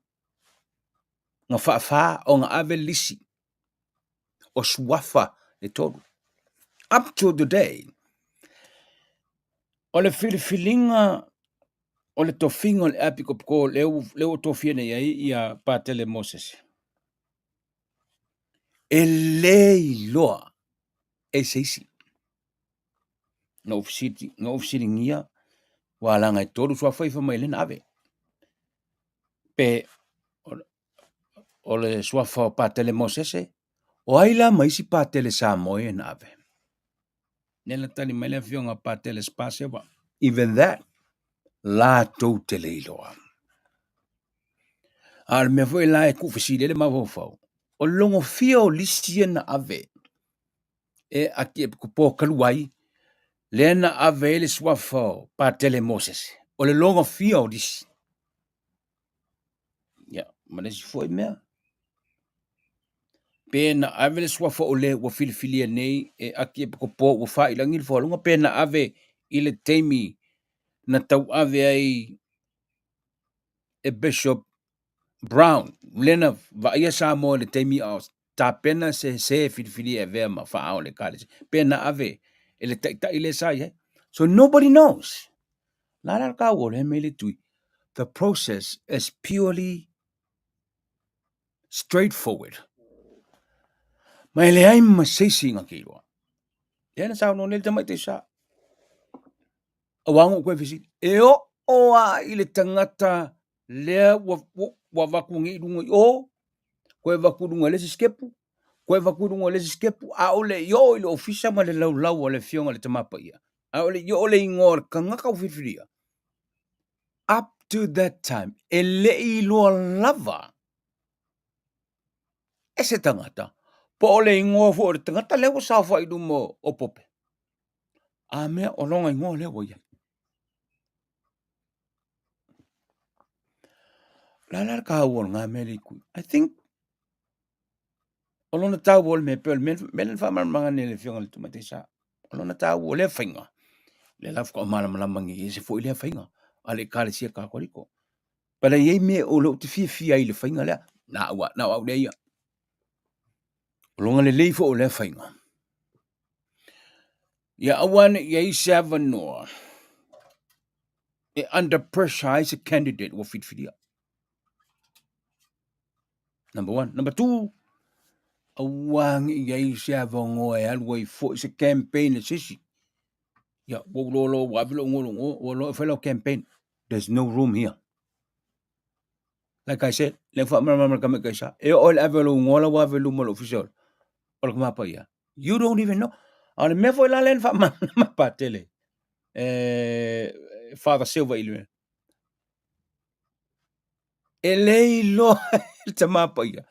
nga whaafa o nga ave lisi o swafa e toru. Up to today, O le filifilinga o le tofinga o le apiko ko leo tofia nei ai ia Patele Moses. E lei loa e seisi. Na ofisiti ngia wala ngai toru sua foi fa mai le nave. Pe o le sua fa Patele Moses o aila mai si Patele Samoe nave. Nela tani mai le fionga Patele Spase wa. Even that la tau te leiloa. Ar me foi la e kufisile le mawofau. O longo fia o listia na ave. E aki e kupo kaluai. Le na ave le swafo Patele Moses. O le longo fia o lisi. Ya, manesi foi mea. Pe na ave le swafo o le wa filifilia nei. E aki e kupo wa fai langi le fo. Pe na ave ile teimi na tau ave ai e Bishop Brown, lena va ia sa mo le temi aus. Ta pena se fili e vema fa au le college. Pena ave ele ta ile sa ye. So nobody knows. La la ka wo le mele tui. The process is purely straightforward. Mai le ai ma se singa kilo. Lena sa no le tama te sa. Awango ko fisi. E o a ile tangata le wa vakungi dungo o ko vakudunga le skepu. Koe wakuru le skepu a ole yo ile ofisa ma le lau ole fionga le tamapa ia. A ole yo ole ingor kangaka ufifiria. Up to that time, e le I loa lava. E se tangata. Po ole ingor fo ole tangata lewa safa I mo o pope. A mea o longa ingor lewa ia. Lala ka awon ngā mea li kui. I think o lona tau ole me peol melen whamarmanga ne le fionga le tumatesa. O lona tau ole whainga. Le laf ko malamangi se fo ile whainga. Ale kale sia ka koriko. Pala ye me o lo te fia ile whainga lea. Na au leia. Longa le leifo o le whainga. Ia awane ye seven noa. E under pressure is a candidate wo fit fidia. Number one. Number two. Awang ye seven ngoe alway fo is a campaign sisi. Ya wo lo wablo ngolo wo fellow campaign. There's no room here. Like I said, le fa mama kame kaisa. E all avelo ngola wablo mo official. Ol mapa ya. You don't even know. Al me foi la len fa mama patele. Father Silva ilme. Elei lo te mapa ia.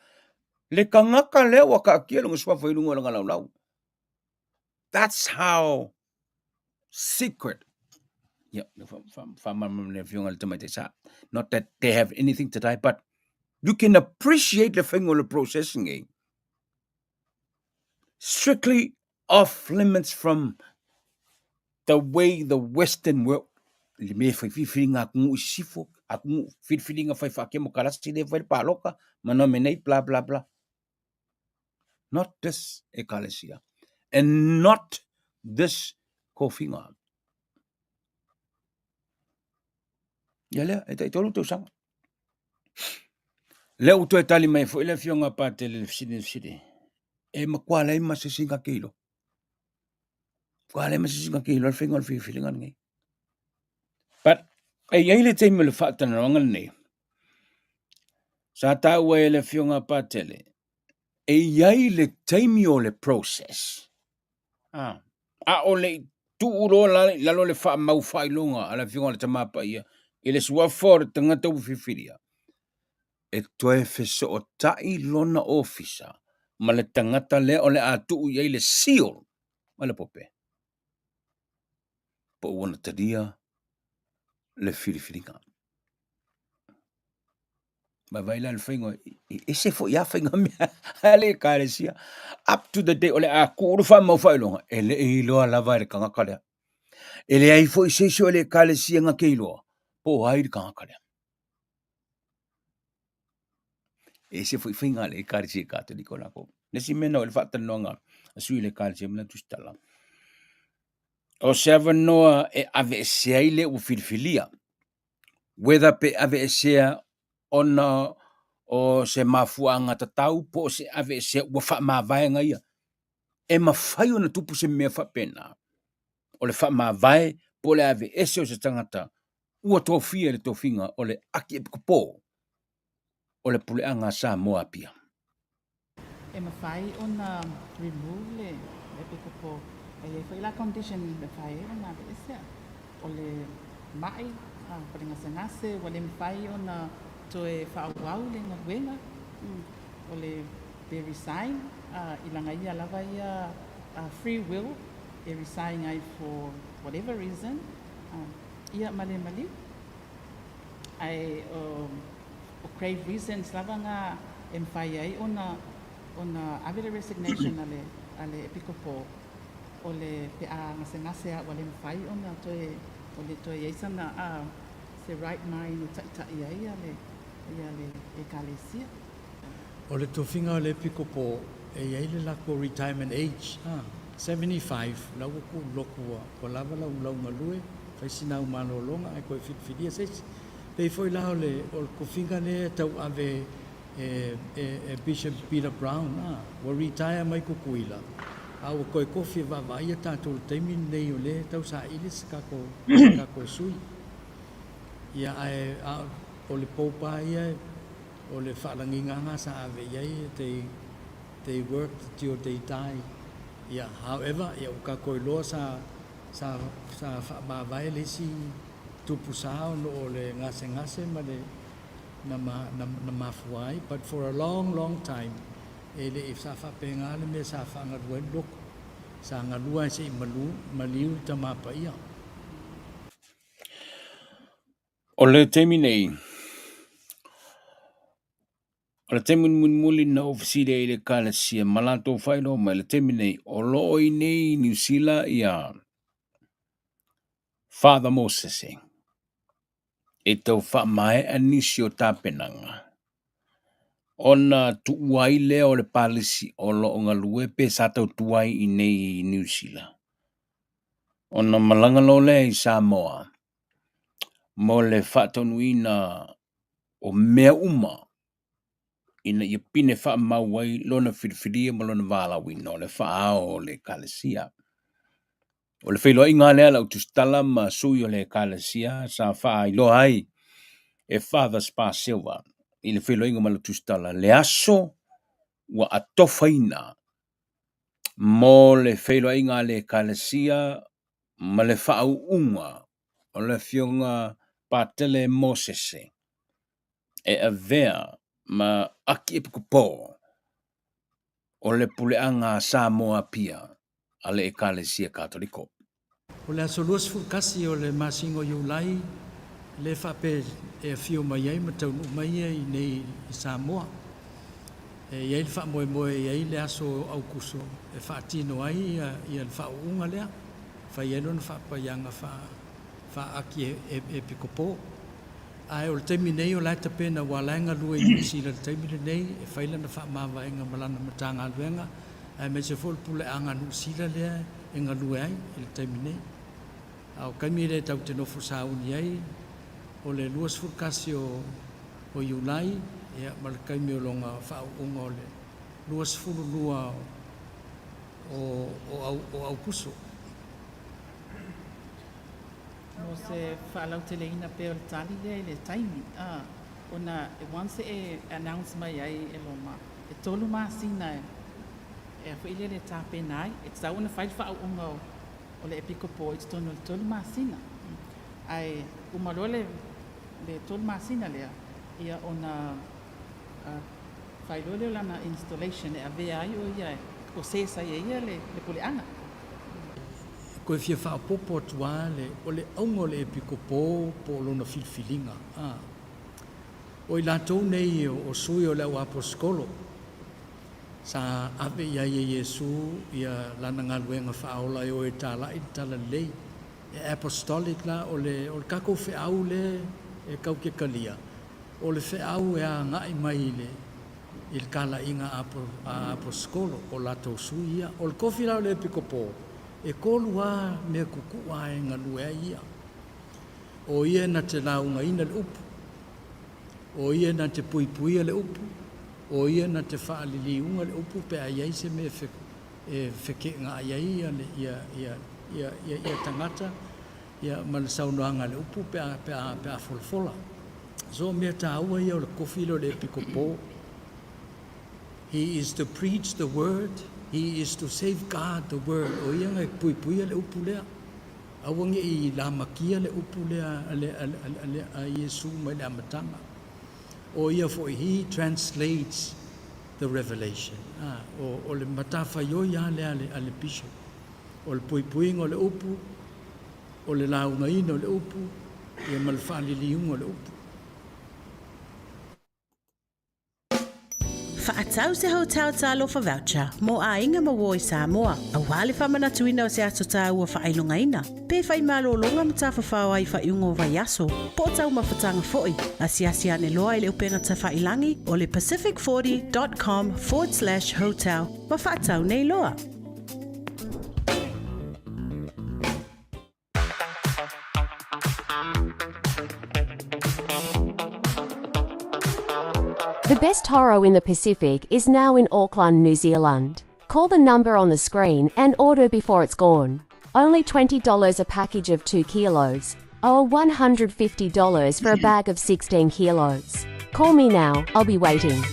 Le kangaka le waka kia lunga swa foi lunga langa lau. That's how secret. Yeah, not that they have anything to die, but you can appreciate the thing on the processing game. Strictly off limits from the way the Western world. Me fai feeling aku sifo, aku feeling fai fake mo kala si de vai paloka, manomenei blah blah blah. Not this ecclesia, and not this kofinga. Yale, e tolu to sang. Leu to tali mai fo ile fionga pate le sidi. E ma kwala I ma se singa kilo. Kwala ma se singa kilo finga feeling ngai. But e yele te me le fata na ngal nei. Sa ta we le fionga patele. E iai le taimi o le process. A o le tu uro la lo le wha mau whailunga a la fionga le tamapa ia. I le sua for tangata uwhiwhiria. E toe wheso o tai lona ofisa. Ma le tangata le o le atu iai le seal. Ma le pope. Po wana tadia le whiriwhiringa. Ma vaila le whaingo. E se fo ia whainga mea. Ale kare sia. Up to the day o le a kuru wha mau whailunga. E le I loa lava e kanga kalea. E le ai fo I se o le kare sia nga keiloa. Po hai kanga kalea. E se fo I whainga le kare sia kata di kona ko. Nesi mena o le whata nonga. A sui le kare sia mena tustala. O se avanoa e ave esea i le ua filifilia. Whether pe ave esea ona o se mafuanga tatau po se ave esea ua wha mawaianga ia. E mawhai ona tupu se mea whapena. O le wha mawai po le ave esea o se tangata ua tofia le tofinga o le aki e pikupo o le puleanga sa moa pia. E mawhai ona remove le pikupo. E whai la condition le whai ona ave esea. O le mai, pare ngase, o le mwhai ona toe whaawau le ngawenga. O le they resign, ilanga ia lava ia free will, they resign ai for whatever reason. Ia male mali. Ai o crave reasons lava nga e mwhai ai ona ave le resignation ale epikopo. O le pe a ngase a wale mwhai ona toe o le toe eisana se right mind o tai ai ale e kalesia. O le tofinga o le pikopo e iai le lako retirement age 75 lau ku loko ko lava lau ngalue fai sina u malolonga ai koe fitfidia seis pei foi la le o kofinga le tau ave e Bishop Peter Brown wa retire mai kukuila au koe kofi va vai tatou taimi nei o le tau sa ilis kako sui ia ai o le popa ia o le whaalanginga sa ave iai they work till they die. Yeah, however, ia uka koe loa sa whaamawai lesi tupu sao no o le ngase ma le na mafuai, but for a long time ele if sa whapenga le me sa whaangarua loko sa ngarua se maliu tamapa ia. O le temi nei, o le temi muli na ofisire i le kalasia malato whaino ma le temi nei o loo i nei New Zealand ia Father Moses e tau whaamae anisi o tāpenanga. Ona tuuai lea o le palisi o loo ngalue pe sa tau tuai i nei New Zealand. Ona malanga lo lea i Samoa. Mo le whaatonuina o mea uma ina ia pine wha mauai lona whiriwhiria ma lona wālawina o le whaao o le kalesia. O le whailoa inga lea lau tustala ma sui o le kalesia sa wha ilo ai e Father Spa Silva i le whailoa inga ma lau tustala le aso wa atofaina mo le whailoa inga le kalesia ma le whaau unga o le fionga patele Mosese e avea ma aki epikupo o le puleanga Samoa pia a le ekalesia katoliko. O le aso luas fulkasi o le masingo iulai le whape e fio mai ai ma taunu mai ai nei Samoa. E iai le wha moe iai le aso au kuso e whaatino ai i le wha unga lea. Whai elo na whapaianga wha aki e pikopo. Ai o le taimi nei o lai tapena walaenga lua i sila le taimi nei e whaila na wha mawaenga malana matanga aluenga. Ai me se fol pule anga nu sila lea e ngalue ai i le taimi nei. Au kaimi re tau te nofu sauni ai o le luas fulkasi o iulai e ma le kaimi o longa wha unga o le luas fulu lua o au kuso. O se whaalau te leina pe o le tali lea i le taimi. Ona once e announce mai ai e loma. E tolu masina e whaile le tāpena ai. E tau ona whaile whaau unga o le epikopo i tono le tolu masina. Ai umalo le tolu masina lea. Ia ona whailole o lana installation e avea ai o ia o sesa ia le puleanga. Koe fia whaapopo atua o le aunga le epikopo po lona filfilinga. O i lātou nei o sui o leo aposkolo. Sa ave ia Yesu ia lana ngaluenga whaola o e tala i tala lei. E apostolic la o le kako whiau le e kauke kalia. O le whiau e a ngai mai le il kala inga aposkolo o lātou sui ia. O le kofi lau le epikopo. e kolua me kuku ai ngalu ia. O ia na te launga ina le upu. O ia na te puipuia le upu. O ia na te whaaliliunga le upu pe a iai se me wheke ngā iai ia tangata. Ia malasaunoanga le upu pe a folfola. So mea ta aua ia o le kofilo le pikopo. He is to preach the word. He is to safeguard the word. O ia ngai puipuia le upu lea. Awangi I la makia le upu lea a Yesu mai le amatanga. O ia for he translates the revelation. O le matafa yo ia le ale bishop. O le puipuinga o le upu. O le laungaina o le upu. Ia malwhaliliunga o le upu. Whaatau se hotel talofa voucher mo a inga mawoi Samoa. A wale whamanatuina o se ato tā ua whailonga ina. Pe whai malolonga matawhawhau ai whaiungo vai aso. Po tau mawhatanga foi. Asiasi ane loa I le upenga ta whailangi o le pacific40.com/hotel. Ma whaatau nei loa. The best horo in the Pacific is now in Auckland, New Zealand. Call the number on the screen and order before it's gone. Only $20 a package of 2 kilos, or $150 for a bag of 16 kilos. Call me now, I'll be waiting.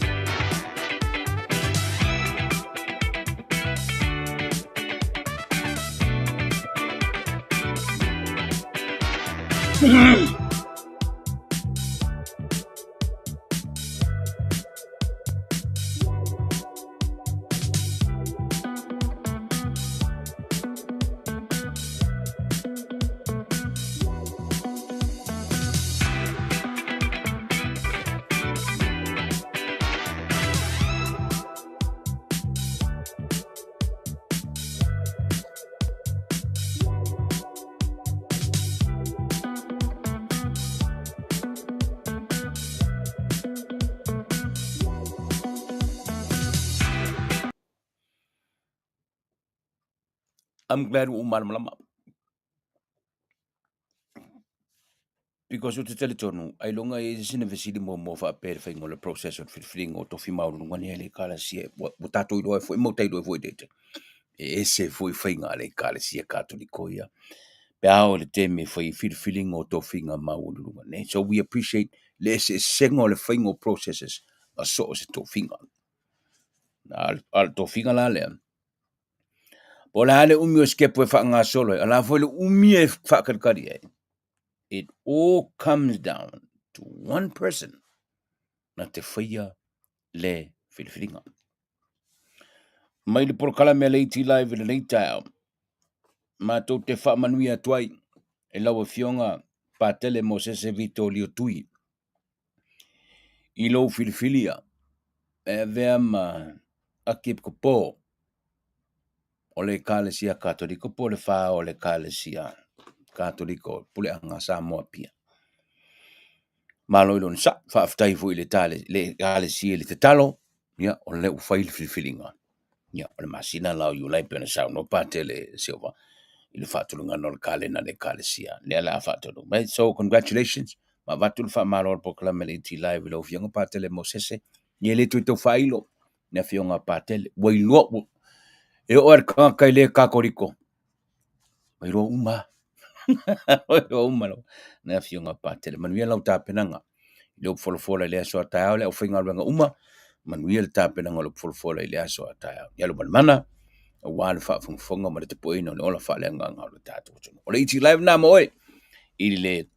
I'm glad malama. Because o te teletonu, ai longa e sina vesili mo fa per fa ngol process of filling o to fi mau ngani ele kala si o tato I foi mo tai do foi dete. Ese foi nga le kala si katolikoia. Pe ao le teme foi filling o to finga mau ngani. So we appreciate les sengo le fingo processes a so se to finga. Al to finga la le. Ola ale umi o skepo fa nga solo, ala foi le umi e fa kalkari. It all comes down to one person. Na te whaia le whiriwhiringa. Mai le porokala mea le Etlive le leitao. Mātou te whamanuia tuai. E laua fionga pātele mo sese vito lio tui. I lau whiriwhiria. E vea ma akip ko pō. O le kālesia katoliko po le wha o le kālesia katoliko. Pule anga Samoa pia. Malo ilon sa, whaaftai fui le tale, le kālesia le te talo. Ya, o le uwhail whiriwhiringa. Ya, o le masina lau yu lai pena sau no pātele silva. I le whaatulunga no le kāle na le kālesia. Le ala whaatulu. Right, so congratulations. Ma vatul wha maro po kalame le Etlive lau fionga pātele mo sese. Nye le tui tau whailo. Na fionga pātele. Wailua. E o ar kai le kakoriko. Wailua uma. Wailua uma lau. Na fionga pātele. Manuia lau tāpenanga. Leo folofola le aso atao le ofinga luenga uma. Manuia le tāpenanga le folofola le aso atao. Yalu mana. Wal fa fonga ma te poino le ola fa le nga le tatu. O le Etlive na moe. I le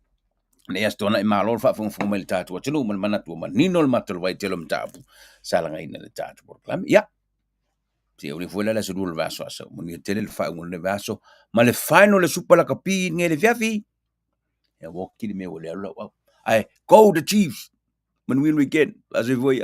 astona I malo fa fonga ma le tatu. Tunu ma mana tu ma nino le matal vai telo mtapu. Sala nga ina le tatu. Ya. Si o le fuela la sulu le vaso aso. Muni tele le fa un le vaso. Ma le final le supa la kapi nge le fiafi. Ya woki le me o le ala. Ai, go the Chiefs. When we win again. As if we